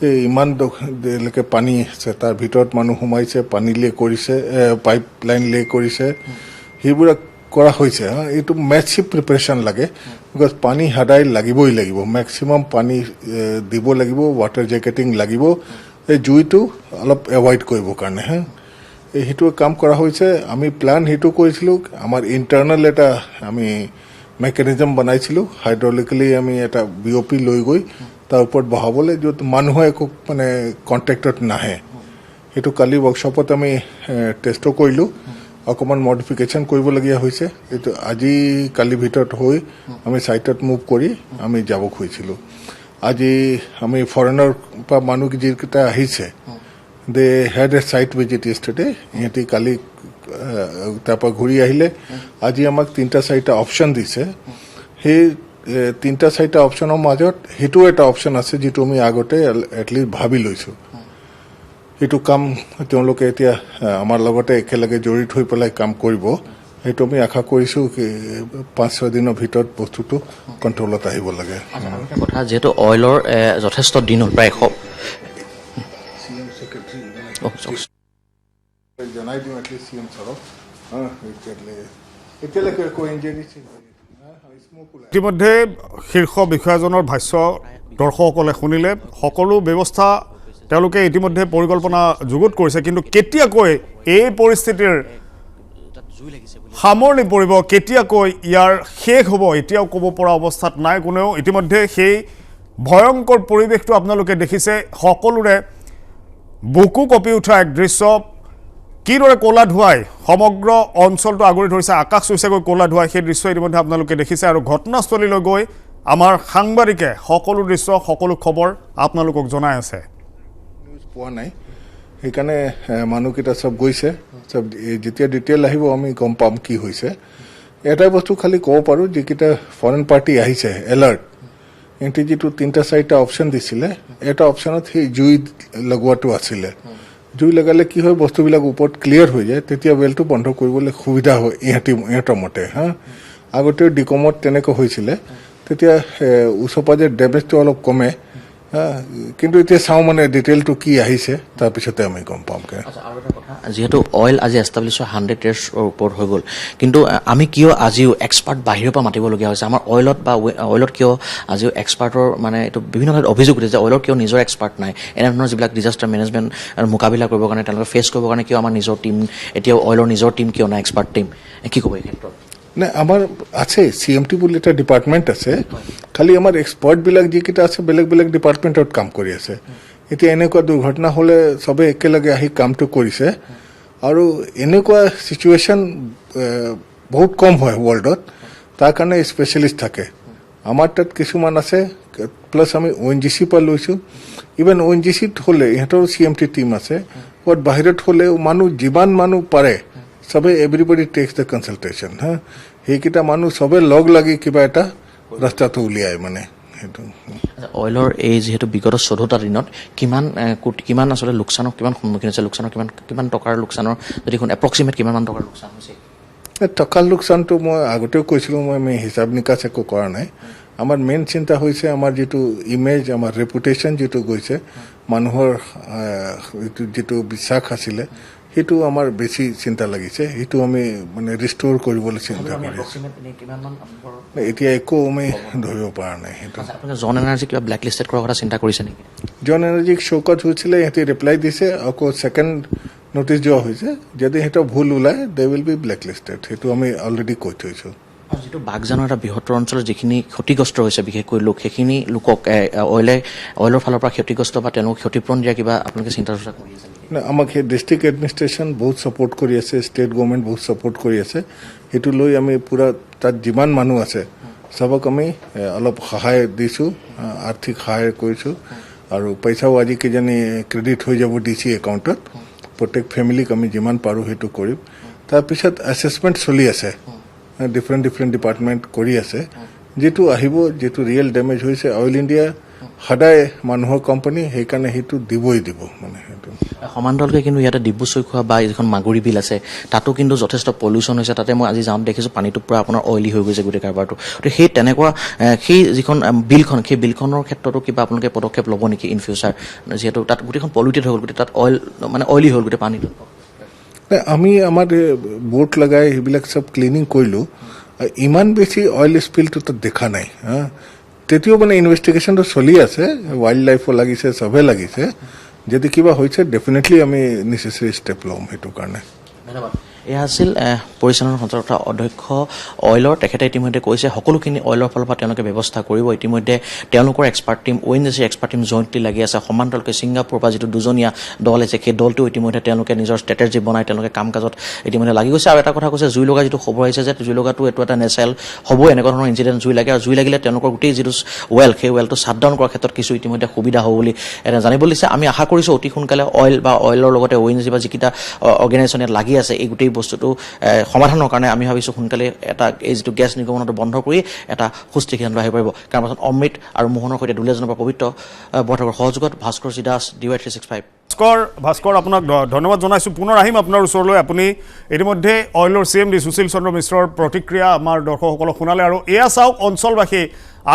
Speaker 5: এই ইমান দেৰিলৈকে পানী আছে তাৰ ভিতৰত মানুহ সোমাইছে পানী লে কৰিছে পাইপলাইন লে কৰিছে সেইবোৰ কৰা হৈছে এইটো মেচিভ প্ৰিপেৰেশ্যন লাগে বিকজ পানী সদায় লাগিবই লাগিব মেক্সিমাম পানী দিব লাগিব ৱাটাৰ জেকেটিং লাগিব এই জুইটো অলপ এভইড কৰিবৰ কাৰণে সেইটো কাম কৰা হৈছে আমি প্লান সেইটো কৰিছিলোঁ আমাৰ ইণ্টাৰনেল এটা আমি মেকানিজম বনাইছিলোঁ হাইড্ৰলিকেলি আমি এটা BOP লৈ গৈ তাৰ ওপৰত বহাবলৈ য'ত মানুহে একো মানে কণ্টেক্টত নাহে সেইটো কালি ৱৰ্কশ্বপত আমি টেষ্টো কৰিলোঁ অকণমান মডিফিকেশ্যন কৰিবলগীয়া হৈছে এইটো আজি কালিৰ ভিতৰত হৈ আমি ছাইটত মুভ কৰি আমি যাব খুজিছিলোঁ আজি আমি ফৰেনৰ পৰা মানুহ যিকেইটা আহিছে দে হেড এ ছাইট ভিজিট য়েষ্টাৰডে ইহঁতি কালি তাৰ পৰা ঘূৰি আহিলে আজি আমাক 3-4টা অপশ্যন দিছে সেই 3-4টা অপশ্যনৰ মাজত সেইটো এটা অপশ্যন আছে যিটো আমি আগতে এটলিষ্ট ভাবি লৈছোঁ সেইটো কাম তেওঁলোকে এতিয়া আমাৰ লগতে একেলগে জড়িত হৈ পেলাই কাম কৰিব সেইটো আমি আশা কৰিছোঁ কি 5-6 দিনৰ ভিতৰত বস্তুটো কণ্ট্ৰলত আহিব লাগে
Speaker 2: কথা যিহেতু অইলৰ যথেষ্ট দিন হ'ল প্ৰায়
Speaker 5: জনাই দিওঁ এটলিষ্ট CM ছাৰক এতিয়ালৈকে একো ইঞ্জুৰি
Speaker 1: ইতিমধ্যে শীৰ্ষ বিষয়াজনৰ ভাষ্য দৰ্শকসকলে শুনিলে সকলো ব্যৱস্থা তেওঁলোকে ইতিমধ্যে পৰিকল্পনা যুগুত কৰিছে কিন্তু কেতিয়াকৈ এই পৰিস্থিতিৰ সামৰণি পৰিব কেতিয়াকৈ ইয়াৰ শেষ হ'ব এতিয়াও ক'ব পৰা অৱস্থাত নাই কোনেও ইতিমধ্যে সেই ভয়ংকৰ পৰিৱেশটো আপোনালোকে দেখিছে সকলোৰে বুকু কঁপি উঠা এক দৃশ্য কিদৰে ক'লা ধোৱাই সমগ্ৰ অঞ্চলটো আগুৰি ধৰিছে আকাশ চুইছেগৈ ক'লা ধোৱাই সেই দৃশ্য ইতিমধ্যে আপোনালোকে দেখিছে আৰু ঘটনাস্থলীলৈ গৈ আমাৰ সাংবাদিকে সকলো দৃশ্য সকলো খবৰ আপোনালোকক জনাই আছে
Speaker 5: নিউজ পোৱা নাই সেইকাৰণে মানুহকেইটা চব গৈছে চব যেতিয়া ডিটেইল আহিব আমি গম পাম কি হৈছে এটাই বস্তু খালি ক'ব পাৰোঁ যিকেইটা ফৰেন পাৰ্টি আহিছে এলাৰ্ট সিহঁতে যিটো 3-4টা অপশ্যন দিছিলে এটা অপশ্যনত সেই জুই লগোৱাটো আছিলে জুই লগালে কি হয় বস্তুবিলাক ওপৰত ক্লিয়াৰ হৈ যায় তেতিয়া ৱেলটো বন্ধ কৰিবলৈ সুবিধা হয় ইহঁতৰ মতে আগতেও ডিকমত তেনেকৈ হৈছিলে তেতিয়া ওচৰ পাজৰ ডেমেজটো অলপ কমে কিন্তু এতিয়া চাওঁ মানে ডিটেইলটো কি আহিছে তাৰপিছতে আমি গম পামগৈ
Speaker 2: আৰু এটা কথা যিহেতু অইল আজি এষ্টাব্লিছ 100 years ওপৰত হৈ গ'ল কিন্তু আমি কিয় আজিও এক্সপাৰ্ট বাহিৰৰ পৰা মাতিবলগীয়া হৈছে আমাৰ অইলত কিয় আজিও এক্সপাৰ্টৰ মানে এইটো বিভিন্ন ধৰণৰ অভিযোগ উঠিছে যে অইলৰ কিয় নিজৰ এক্সপাৰ্ট নাই এনেধৰণৰ যিবিলাক ডিজাষ্টাৰ মেনেজমেণ্ট মোকাবিলা কৰিবৰ কাৰণে তেওঁলোকে ফেচ কৰিবৰ কাৰণে কিয় আমাৰ নিজৰ টীম এতিয়া অইলৰ নিজৰ টীম কিয় নাই এক্সপাৰ্ট টীম কি ক'ব এই ক্ষেত্ৰত
Speaker 5: নাই আমাৰ আছে CMT বুলি এটা ডিপাৰ্টমেণ্ট আছে খালি আমাৰ এক্সপাৰ্টবিলাক যিকেইটা আছে বেলেগ বেলেগ ডিপাৰ্টমেণ্টত কাম কৰি আছে এতিয়া এনেকুৱা দুৰ্ঘটনা হ'লে চবে একেলগে আহি কামটো কৰিছে আৰু এনেকুৱা চিটুৱেশ্যন বহুত কম হয় ৱৰ্ল্ডত তাৰ কাৰণে স্পেচিয়েলিষ্ট থাকে আমাৰ তাত কিছুমান আছে প্লাছ আমি ONGC পৰা লৈছোঁ ইভেন ONGCত হ'লে ইহঁতৰ CMT টীম আছে ক'ত বাহিৰত হ'লেও যিমান মানুহ পাৰে সবে এভৰিবডি টেক্স দ্য কনচালটেশ্যন সেইকেইটা মানুহ সবে লগ লাগি কিবা এটা ৰাস্তাটো উলিয়ায় মানে সেইটো
Speaker 2: অইলৰ এই যিহেতু বিগত 14টা দিনত কিমান আচলতে লোকচানৰ কিমান সন্মুখীন হৈছে লোকচানৰ কিমান টকাৰ লোকচানৰ যদি এপ্ৰক্সিমেট কিমান মান টকাৰ লোকচান হৈছে
Speaker 5: টকাৰ লোকচানটো মই আগতেও কৈছিলোঁ আমি হিচাপ নিকাচ একো কৰা নাই আমাৰ মেইন চিন্তা হৈছে আমাৰ যিটো ইমেজ আমাৰ ৰেপুটেশ্যন যিটো গৈছে মানুহৰ যিটো বিশ্বাস আছিলে সেইটো আমাৰ বেছি চিন্তা লাগিছে সেইটো আমি মানে ৰিষ্ট'ৰ কৰিবলৈ চিন্তা কৰি আছোঁ এতিয়া একো আমি ধৰিব পৰা নাই সেইটো
Speaker 2: জন এনাৰ্জি কিবা ব্লেক লিষ্টেড কৰাৰ কথা চিন্তা কৰিছে নেকি
Speaker 5: জন এনাৰ্জিক চৌকত হৈছিলে সিহঁতে ৰিপ্লাই দিছে আকৌ ছেকেণ্ড নটিচ দিয়া হৈছে যদি সিহঁতৰ ভুল ওলায় they will be black listed সেইটো আমি অলৰেডি কৈ থৈছোঁ
Speaker 2: যিটো বাগজানৰ এটা বৃহত্তৰ অঞ্চলত যিখিনি ক্ষতিগ্ৰস্ত হৈছে বিশেষকৈ সেইখিনি লোকক অইলৰ ফালৰ পৰা ক্ষতিগ্ৰস্ত বা তেওঁলোকক ক্ষতিপূৰণ দিয়া কিবা আপোনালোকে চিন্তা চৰ্চা কৰি আছে
Speaker 5: আমাক সেই ডিষ্ট্ৰিক্ট এডমিনিষ্ট্ৰেশ্যন বহুত ছাপোৰ্ট কৰি আছে ষ্টেট গভৰ্ণমেণ্ট বহুত ছাপোৰ্ট কৰি আছে সেইটো লৈ আমি পূৰা তাত যিমান মানুহ আছে চবক আমি অলপ সহায় দিছোঁ আৰ্থিক সহায় কৰিছোঁ আৰু পইচাও আজি কিজানি ক্ৰেডিট হৈ যাব DC একাউণ্টত প্ৰত্যেক ফেমিলিক আমি যিমান পাৰোঁ সেইটো কৰিম তাৰপিছত এছেছমেণ্ট চলি আছে ডিফাৰেণ্ট ডিপাৰ্টমেণ্ট কৰি আছে যিটো আহিব যিটো ৰিয়েল ডেমেজ হৈছে অইল ইণ্ডিয়া সদায় মানুহৰ কোম্পানী সেইকাৰণে সেইটো দিবই দিব মানে সেইটো
Speaker 2: সমান্তৰালকৈ কিন্তু ইয়াতে ডিব্ৰু চৈখোৱা বা যিখন মাগুৰী বিল আছে তাতো কিন্তু যথেষ্ট পলিউশ্যন হৈছে তাতে মই আজি যাওঁতে দেখিছোঁ পানীটো পূৰা আপোনাৰ অইলি হৈ গৈছে গোটেই কাৰবাৰটো গতিকে সেই তেনেকুৱা সেই যিখন বিলখন সেই বিলখনৰ ক্ষেত্ৰতো কিবা আপোনালোকে পদক্ষেপ ল'ব নেকি ইন ফিউচাৰ যিহেতু তাত গোটেইখন পলিউটেড হৈ গ'ল গোটেই তাত অইলি হ'ল গোটেই পানীটো
Speaker 5: আমি আমাৰ বোট লগাই সেইবিলাক চব ক্লিনিং কৰিলোঁ ইমান বেছি অইল স্পিলটো তাত দেখা নাই তেতিয়াও মানে ইনভেষ্টিগেশ্যনটো চলি আছে ৱাইল্ড লাইফো লাগিছে চবে লাগিছে যদি কিবা হৈছে ডেফিনেটলি আমি নেচেচাৰী ষ্টেপ ল'ম সেইটো কাৰণে
Speaker 2: ধন্যবাদ এয়া আছিল পৰিচালনা সঞ্চালকৰ অধ্যক্ষ অইলৰ তেখেতে ইতিমধ্যে কৈছে সকলোখিনি অইলৰ ফালৰ পৰা তেওঁলোকে ব্যৱস্থা কৰিব ইতিমধ্যে তেওঁলোকৰ expert team ONGC expert team jointly লাগি আছে সমান্তৰালকৈ ছিংগাপুৰৰ পৰা যিটো দুজনীয়া দল আছে সেই দলটো ইতিমধ্যে তেওঁলোকে নিজৰ ষ্ট্ৰেটেজি বনাই তেওঁলোকে কাম কাজত ইতিমধ্যে লাগি গৈছে আৰু এটা কথা কৈছে জুই লগা যিটো খবৰ আহিছে যে জুই লগাটো এইটো এটা নেচাৰেল হ'বই এনেকুৱা ধৰণৰ ইনচিডেণ্ট জুই লাগে আৰু জুই লাগিলে তেওঁলোকৰ গোটেই যিটো সেই ৱেলটো শ্বাটডাউন কৰাৰ ক্ষেত্ৰত কিছু ইতিমধ্যে সুবিধা হ'ব বুলি জানিব দিছে আমি আশা কৰিছোঁ অতি সোনকালে অইল বা অইলৰ লগতে ONGC বা যিকেইটা অৰ্গেনাইজেশ্যন ইয়াত লাগি আছে এই গোটেই বস্তুটো সমাধানৰ কাৰণে আমি ভাবিছোঁ সোনকালে এটা এই যিটো গেছ নিৰ্গমনটো বন্ধ কৰি এটা সুস্থিৰ সিদ্ধান্ত আহিব পাৰিব কাৰণ অমৃত আৰু মোহনৰ সৈতে দুলীয়াজনৰ পৰা পবিত্ৰ বৰঠাকুৰৰ সহযোগত ভাস্কৰ চি দাস DY365
Speaker 1: ভাস্কৰ আপোনাক ধন্যবাদ জনাইছোঁ পুনৰ আহিম আপোনাৰ ওচৰলৈ আপুনি ইতিমধ্যে অইলৰ CMD সুশীল চন্দ্ৰ মিশ্ৰৰ প্ৰতিক্ৰিয়া আমাৰ দৰ্শকসকলক শুনালে আৰু এয়া চাওক অঞ্চলবাসী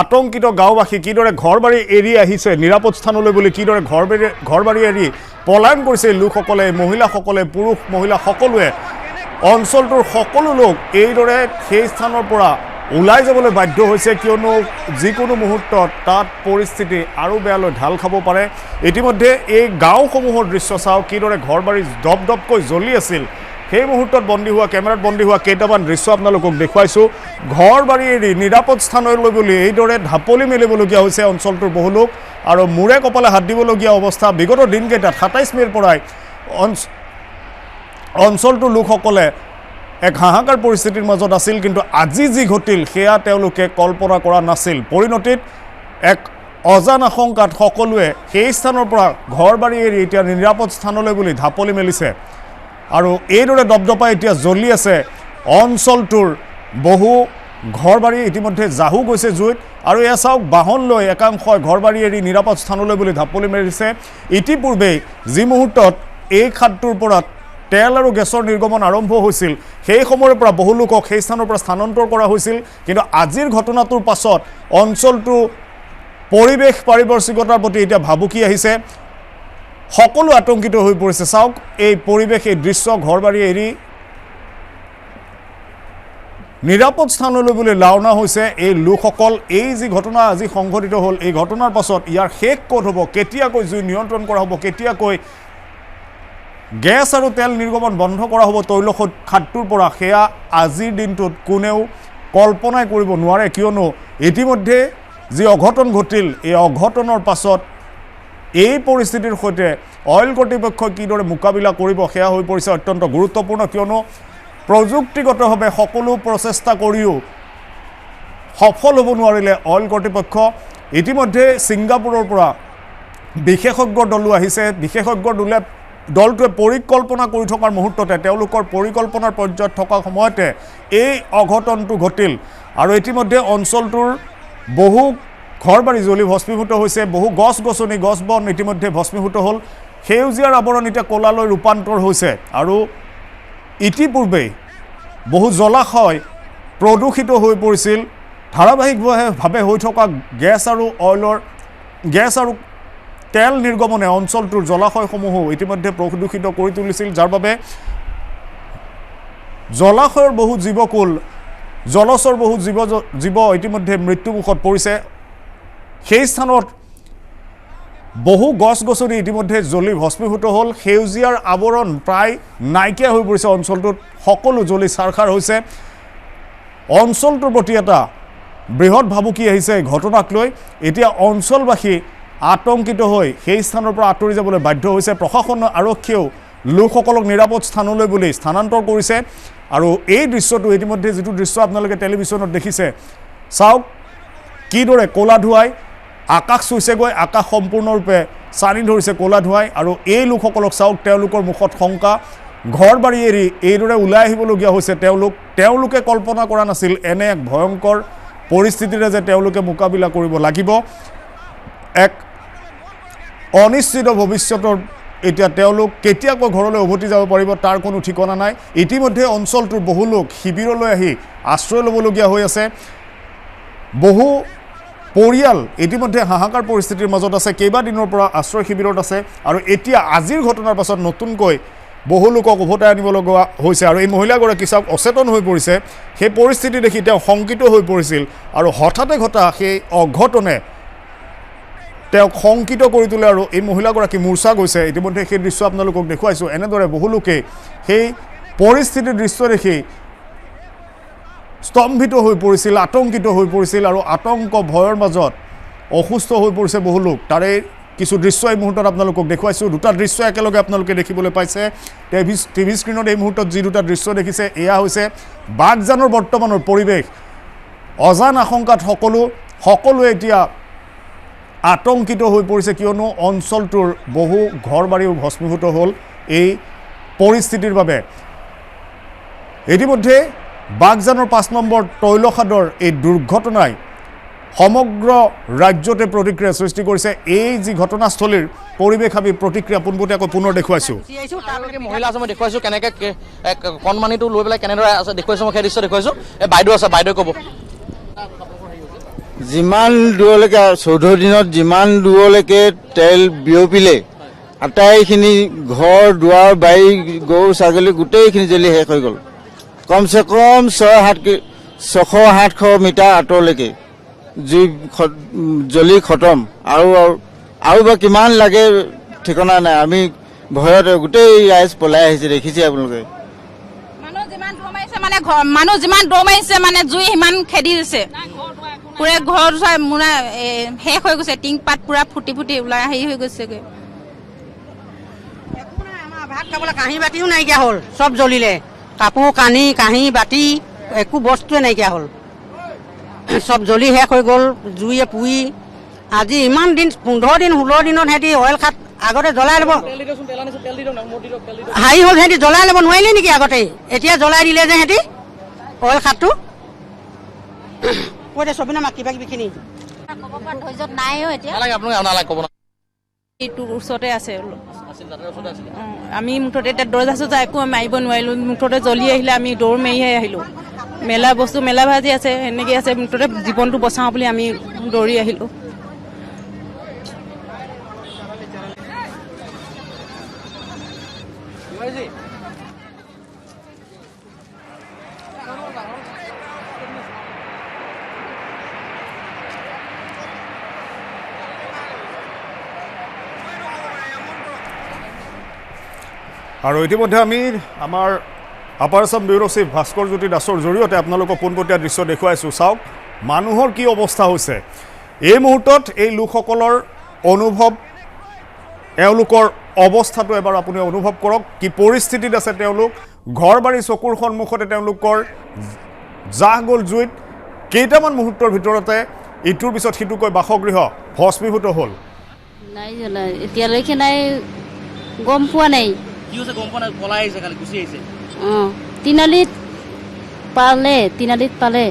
Speaker 1: আতংকিত গাঁওবাসী কিদৰে ঘৰ বাৰী এৰি আহিছে নিৰাপদ স্থানলৈ বুলি কিদৰে ঘৰ বাৰী এৰি পলায়ন কৰিছে লোকসকলে মহিলাসকলে পুৰুষ মহিলা সকলোৱে অঞ্চলটোৰ সকলো লোক এইদৰে সেই স্থানৰ পৰা ওলাই যাবলৈ বাধ্য হৈছে কিয়নো যিকোনো মুহূৰ্তত তাত পৰিস্থিতি আৰু বেয়ালৈ ঢাল খাব পাৰে ইতিমধ্যে এই গাঁওসমূহৰ দৃশ্য চাওক কিদৰে ঘৰ বাৰী দপদপকৈ জ্বলি আছিল সেই মুহূৰ্তত বন্দী হোৱা কেমেৰাত বন্দী হোৱা কেইটামান দৃশ্য আপোনালোকক দেখুৱাইছোঁ ঘৰ বাৰী এৰি নিৰাপদ স্থানলৈ বুলি এইদৰে ঢাপলি মেলিবলগীয়া হৈছে অঞ্চলটোৰ বহু লোক আৰু মূৰে কপালে হাত দিবলগীয়া অৱস্থা বিগত দিনকেইটাত 27 মে'ৰ পৰাই অঞ্চলটোৰ লোকসকলে এক হাহাকাৰ পৰিস্থিতিৰ মাজত আছিল কিন্তু আজি যি ঘটিল সেয়া তেওঁলোকে কল্পনা কৰা নাছিল পৰিণতিত এক অজান আশংকাত সকলোৱে সেই স্থানৰ পৰা ঘৰ বাৰী এৰি এতিয়া নিৰাপদ স্থানলৈ বুলি ঢাপলি মেলিছে আৰু এইদৰে দপদপাই এতিয়া জ্বলি আছে অঞ্চলটোৰ বহু ঘৰ বাৰী ইতিমধ্যে জাহু গৈছে জুইত আৰু এয়া চাওক বাহন লৈ একাংশই ঘৰ বাৰী এৰি নিৰাপদ স্থানলৈ বুলি ঢাপলি মাৰিছে ইতিপূৰ্বে যি মুহূৰ্তত এই খাদটোৰ পৰা তেল আৰু গেছৰ নিৰ্গমন আৰম্ভ হৈছিল সেই সময়ৰ পৰা বহু লোকক সেই স্থানৰ পৰা স্থানান্তৰ কৰা হৈছিল কিন্তু আজিৰ ঘটনাটোৰ পাছত অঞ্চলটো পৰিৱেশ পাৰিপাৰ্শ্বিকতাৰ প্ৰতি এতিয়া ভাবুকি আহিছে সকলো আতংকিত হৈ পৰিছে চাওক এই পৰিৱেশ এই দৃশ্য ঘৰ বাৰী এৰি নিৰাপদ স্থানলৈ বুলি লাওনা হৈছে এই লোকসকল এই যি ঘটনা আজি সংঘটিত হ'ল এই ঘটনাৰ পাছত ইয়াৰ শেষ ক'ত হ'ব কেতিয়াকৈ জুই নিয়ন্ত্ৰণ কৰা হ'ব কেতিয়াকৈ গেছ আৰু তেল নিৰ্গমন বন্ধ কৰা হ'ব তৈল খাদটোৰ পৰা সেয়া আজিৰ দিনটোত কোনেও কল্পনাই কৰিব নোৱাৰে কিয়নো ইতিমধ্যে যি অঘটন ঘটিল এই অঘটনৰ পাছত এই পৰিস্থিতিৰ সৈতে অইল কৰ্তৃপক্ষই কিদৰে মোকাবিলা কৰিব সেয়া হৈ পৰিছে অত্যন্ত গুৰুত্বপূৰ্ণ কিয়নো প্ৰযুক্তিগতভাৱে সকলো প্ৰচেষ্টা কৰিও সফল হ'ব নোৱাৰিলে অইল কৰ্তৃপক্ষ ইতিমধ্যে ছিংগাপুৰৰ পৰা বিশেষজ্ঞৰ দলো আহিছে বিশেষজ্ঞৰ দলটোৱে পৰিকল্পনা কৰি থকাৰ মুহূৰ্ততে তেওঁলোকৰ পৰিকল্পনাৰ পৰ্যায়ত থকা সময়তে এই অঘটনটো ঘটিল আৰু ইতিমধ্যে অঞ্চলটোৰ বহু ঘৰ বাৰী জ্বলি ভস্মীভূত হৈছে বহু গছ গছনি গছ বন ইতিমধ্যে ভস্মীভূত হ'ল সেউজীয়াৰ আৱৰণ এতিয়া ক'লালৈ ৰূপান্তৰ হৈছে আৰু ইতিপূৰ্বে বহু জলাশয় প্ৰদূষিত হৈ পৰিছিল ধাৰাবাহিকভাৱে হৈ থকা গেছ আৰু তেল নিৰ্গমনে অঞ্চলটোৰ জলাশয়সমূহো ইতিমধ্যে প্ৰদূষিত কৰি তুলিছিল যাৰ বাবে জলাশয়ৰ বহু জীৱকুল জলচৰ বহু জীৱ ইতিমধ্যে মৃত্যুমুখত পৰিছে সেই স্থানত বহু গছ গছনি ইতিমধ্যে জ্বলি ভস্মীভূত হ'ল সেউজীয়াৰ আৱৰণ প্ৰায় নাইকিয়া হৈ পৰিছে অঞ্চলটোত সকলো জ্বলি ছাৰখাৰ হৈছে অঞ্চলটোৰ প্ৰতি এটা বৃহৎ ভাবুকি আহিছে ঘটনাক লৈ এতিয়া অঞ্চলবাসী আতংকিত হৈ সেই স্থানৰ পৰা আঁতৰি যাবলৈ বাধ্য হৈছে প্ৰশাসন আৰক্ষীয়েও লোকসকলক নিৰাপদ স্থানলৈ বুলি স্থানান্তৰ কৰিছে আৰু এই দৃশ্যটো ইতিমধ্যে যিটো দৃশ্য আপোনালোকে টেলিভিশ্যনত দেখিছে চাওক কিদৰে ক'লা ধোঁৱাই আকাশ চুইছেগৈ আকাশ সম্পূৰ্ণৰূপে চানি ধৰিছে ক'লা ধোঁৱাই আৰু এই লোকসকলক চাওক তেওঁলোকৰ মুখত শংকা ঘৰ বাৰী এৰি এইদৰে ওলাই আহিবলগীয়া হৈছে তেওঁলোকে কল্পনা কৰা নাছিল এনে এক ভয়ংকৰ পৰিস্থিতিৰে যে তেওঁলোকে মোকাবিলা কৰিব লাগিব এক অনিশ্চিত ভৱিষ্যতৰ এতিয়া তেওঁলোক কেতিয়াকৈ ঘৰলৈ উভতি যাব পাৰিব তাৰ কোনো ঠিকনা নাই ইতিমধ্যে অঞ্চলটোৰ বহু লোক শিবিৰলৈ আহি আশ্ৰয় ল'বলগীয়া হৈ আছে বহু পৰিয়াল ইতিমধ্যে হাহাকাৰ পৰিস্থিতিৰ মাজত আছে কেইবাদিনৰ পৰা আশ্ৰয় শিবিৰত আছে আৰু এতিয়া আজিৰ ঘটনাৰ পাছত নতুনকৈ বহু লোকক উভতাই আনিব লগা হৈছে আৰু এই মহিলাগৰাকী চাওক অচেতন হৈ পৰিছে সেই পৰিস্থিতি দেখি তেওঁ শংকিত হৈ পৰিছিল আৰু হঠাতে ঘটা সেই অঘটনে তেওঁক শংকিত কৰি তোলে আৰু এই মহিলাগৰাকী মূৰ্ছা গৈছে ইতিমধ্যে সেই দৃশ্য আপোনালোকক দেখুৱাইছোঁ এনেদৰে বহু লোকে সেই পৰিস্থিতিৰ দৃশ্য দেখি স্তম্ভিত হৈ পৰিছিল আতংকিত হৈ পৰিছিল আৰু আতংক ভয়ৰ মাজত অসুস্থ হৈ পৰিছে বহু লোক তাৰে কিছু দৃশ্য এই মুহূৰ্তত আপোনালোকক দেখুৱাইছোঁ দুটা দৃশ্য একেলগে আপোনালোকে দেখিবলৈ পাইছে টিভি স্ক্ৰীণত এই মুহূৰ্তত যি দুটা দৃশ্য দেখিছে এয়া হৈছে বাগজানৰ বৰ্তমানৰ পৰিৱেশ অজান আশংকাত সকলোৱে এতিয়া আতংকিত হৈ পৰিছে কিয়নো অঞ্চলটোৰ বহু ঘৰ বাৰীও ভস্মীভূত হ'ল এই পৰিস্থিতিৰ বাবে ইতিমধ্যে বাগজানৰ 5 নম্বৰ তৈলখাদৰ এই দুৰ্ঘটনাই সমগ্ৰ ৰাজ্যতে প্ৰতিক্ৰিয়া সৃষ্টি কৰিছে এই যি ঘটনাস্থলীৰ পৰিৱেশাবী প্ৰতিক্ৰিয়া পোনপটীয়াকৈ পুনৰ দেখুৱাইছোঁ
Speaker 2: মহিলা আছে মই দেখুৱাইছোঁ কেনেকৈ কণমানিটো লৈ পেলাই কেনেদৰে আছে দেখুৱাইছোঁ মই সেই দৃশ্য দেখুৱাইছোঁ এই বাইদেউ আছে বাইদেউ ক'ব
Speaker 6: যিমান দূৰলৈকে 14 দিনত যিমান দূৰলৈকে তেল বিয়পিলে আটাইখিনি ঘৰ দুৱাৰ বাৰী গৰু ছাগলী গোটেইখিনি জ্বলি শেষ হৈ গ'ল কমচে কম 600-700 মিটাৰ আঁতৰলৈকে জুই জ্বলি খতম আৰু বা কিমান লাগে ঠিকনা নাই আমি ভয়তে গোটেই ৰাইজ পলাই আহিছে দেখিছে আপোনালোকে
Speaker 7: মানুহ যিমান দৌৰ মাৰিছে মানে জুই সিমান খেদি দিছে পুৰা ঘৰ মানে শেষ হৈ গৈছে টিং পাত পুৰা ফুটি ওলাই হেৰি হৈ গৈছেগৈ
Speaker 8: আমাৰ ভাত খাবলৈ কাঁহী বাতিও নাইকিয়া হ'ল চব জ্বলিলে কাপোৰ কাঁহী বাতি একো বস্তুৱে নাইকিয়া হ'ল চব জ্বলি শেষ হৈ গ'ল জুইয়ে পুৰি আজি ইমান দিন 15 দিন 16 দিনত সিহঁতি অইল খাট আগতে জ্বলাই ল'ব হাৰি হ'ল সিহঁতি জ্বলাই ল'ব নোৱাৰিলে নেকি আগতে এতিয়া জ্বলাই দিলে যে সিহঁতি অইল খাটটো কৈ দে ছবি নামা কিবা কিবিখিনি
Speaker 7: ক'ব পৰা ধৈৰ্যত নাই এতিয়া
Speaker 2: নালাগে আপোনালোকে নালাগে ক'ব
Speaker 9: এইটোৰ ওচৰতে আছে
Speaker 2: আছিল দাদাৰ ওচৰতে আছিল
Speaker 9: আমি মুঠতে এতিয়া দৰ্জা চৰ্জা একো মাৰিব নোৱাৰিলোঁ মুঠতে জ্বলি আহিলে আমি দৌৰ মাৰিহে আহিলোঁ মেলা বস্তু মেলা ভাজি আছে সেনেকৈ আছে মুঠতে জীৱনটো বচাওঁ বুলি আমি দৌৰি আহিলোঁ
Speaker 1: আৰু ইতিমধ্যে আমি আমাৰ upper Assam bureau chief Bhaskar Jyoti দাসৰ জৰিয়তে আপোনালোকক পোনপটীয়া দৃশ্য দেখুৱাইছোঁ চাওক মানুহৰ কি অৱস্থা হৈছে এই মুহূৰ্তত এই লোকসকলৰ অনুভৱ এওঁলোকৰ অৱস্থাটো এবাৰ আপুনি অনুভৱ কৰক কি পৰিস্থিতিত আছে তেওঁলোক ঘৰ বাৰী চকুৰ সন্মুখতে তেওঁলোকৰ জাহ গ'ল জুইত কেইটামান মুহূৰ্তৰ ভিতৰতে ইটোৰ পিছত সিটোকৈ বাসগৃহ ভস্মীভূত হ'ল
Speaker 7: নাই জ্বলা এতিয়ালৈকে নাই গম পোৱা নাই
Speaker 2: কি হৈছে গম পোৱা নাই পলাই আহিছে খালি গুচি আহিছে
Speaker 7: তিনালিত পালে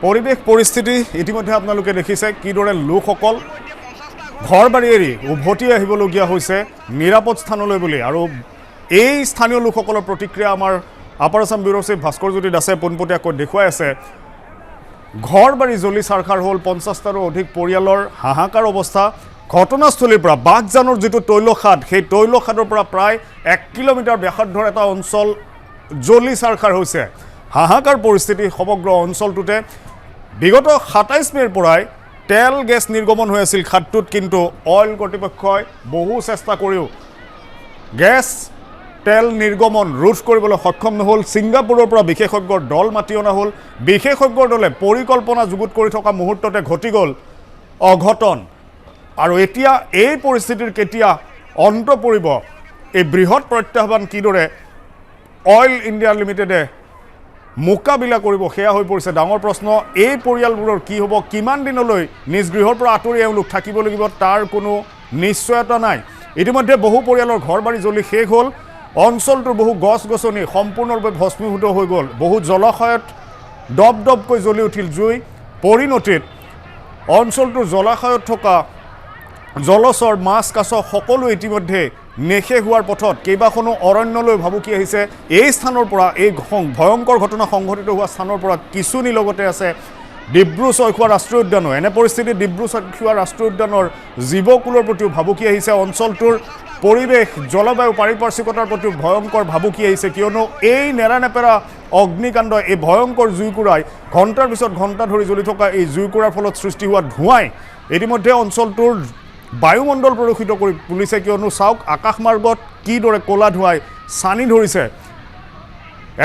Speaker 1: পৰিৱেশ পৰিস্থিতি ইতিমধ্যে আপোনালোকে দেখিছে কিদৰে লোকসকল ঘৰ বাৰী এৰি উভতি আহিবলগীয়া হৈছে নিৰাপদ স্থানলৈ বুলি আৰু এই স্থানীয় লোকসকলৰ প্ৰতিক্ৰিয়া আমাৰ upper Assam bureau chief Bhaskar Jyoti দাসে পোনপটীয়াকৈ দেখুৱাই আছে ঘৰ বাৰী জ্বলি চাৰখাৰ হ'ল 50টাৰো অধিক পৰিয়ালৰ হাহাকাৰ অৱস্থা ঘটনাস্থলীৰ পৰা বাঘজানৰ যিটো তৈলখাদ সেই তৈলখাদৰ পৰা প্ৰায় 1 কিলোমিটাৰ ব্যাসাৰ্ধৰ এটা অঞ্চল জ্বলি চাৰখাৰ হৈছে হাহাকাৰ পৰিস্থিতি সমগ্ৰ অঞ্চলটোতে বিগত 27 মেৰ পৰাই তেল গেছ নিৰ্গমন হৈ আছিল খাদটোত কিন্তু অইল কৰ্তৃপক্ষই বহু চেষ্টা কৰিও গেছ তেল নিৰ্গমন ৰোধ কৰিবলৈ সক্ষম নহ'ল ছিংগাপুৰৰ পৰা বিশেষজ্ঞৰ দল মাতি অনা হ'ল বিশেষজ্ঞৰ দলে পৰিকল্পনা যুগুত কৰি থকা মুহূৰ্ততে ঘটি গ'ল অঘটন আৰু এতিয়া এই পৰিস্থিতিৰ কেতিয়া অন্ত পৰিব এই বৃহৎ প্ৰত্যাহ্বান কিদৰে অইল ইণ্ডিয়া লিমিটেডে মোকাবিলা কৰিব সেয়া হৈ পৰিছে ডাঙৰ প্ৰশ্ন এই পৰিয়ালবোৰৰ কি হ'ব কিমান দিনলৈ নিজ গৃহৰ পৰা আঁতৰি এওঁলোক থাকিব লাগিব তাৰ কোনো নিশ্চয়তা নাই ইতিমধ্যে বহু পৰিয়ালৰ ঘৰ বাৰী জ্বলি শেষ হ'ল অঞ্চলটোৰ বহু গছ গছনি সম্পূৰ্ণৰূপে ভস্মীভূত হৈ গ'ল বহু জলাশয়ত দপদপকৈ জ্বলি উঠিল জুই পৰিণতিত অঞ্চলটোৰ জলাশয়ত থকা জলচৰ মাছ কাছ সকলো ইতিমধ্যে নেশে হোৱাৰ পথত কেইবাখনো অৰণ্যলৈ ভাবুকি আহিছে এই স্থানৰ পৰা এই ভয়ংকৰ ঘটনা সংঘটিত হোৱা স্থানৰ পৰা কিছু নিলগতে আছে ডিব্ৰু-চৈখোৱা ৰাষ্ট্ৰীয় উদ্যানো এনে পৰিস্থিতিত ডিব্ৰু-চৈখোৱা ৰাষ্ট্ৰীয় উদ্যানৰ জীৱকুলৰ প্ৰতিও ভাবুকি আহিছে অঞ্চলটোৰ পৰিৱেশ জলবায়ু পাৰিপাৰ্শ্বিকতাৰ প্ৰতিও ভয়ংকৰ ভাবুকি আহিছে কিয়নো এই নেৰানেপেৰা অগ্নিকাণ্ড এই ভয়ংকৰ জুইকুৰাই ঘণ্টাৰ পিছত ঘণ্টা ধৰি জ্বলি থকা এই জুইকুৰাৰ ফলত সৃষ্টি হোৱা ধোঁৱাই ইতিমধ্যে অঞ্চলটোৰ বায়ুমণ্ডল প্ৰদূষিত কৰি তুলিছে কিয়নো চাওক আকাশমাৰ্গত কিদৰে ক'লা ধোঁৱাই চানি ধৰিছে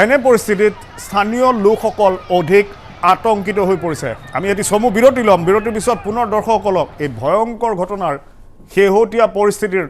Speaker 1: এনে পৰিস্থিতিত স্থানীয় লোকসকল অধিক আতংকিত হৈ পৰিছে আমি এটি চমু বিৰতি ল'ম বিৰতিৰ পিছত পুনৰ দৰ্শকসকলক এই ভয়ংকৰ ঘটনাৰ শেহতীয়া পৰিস্থিতিৰ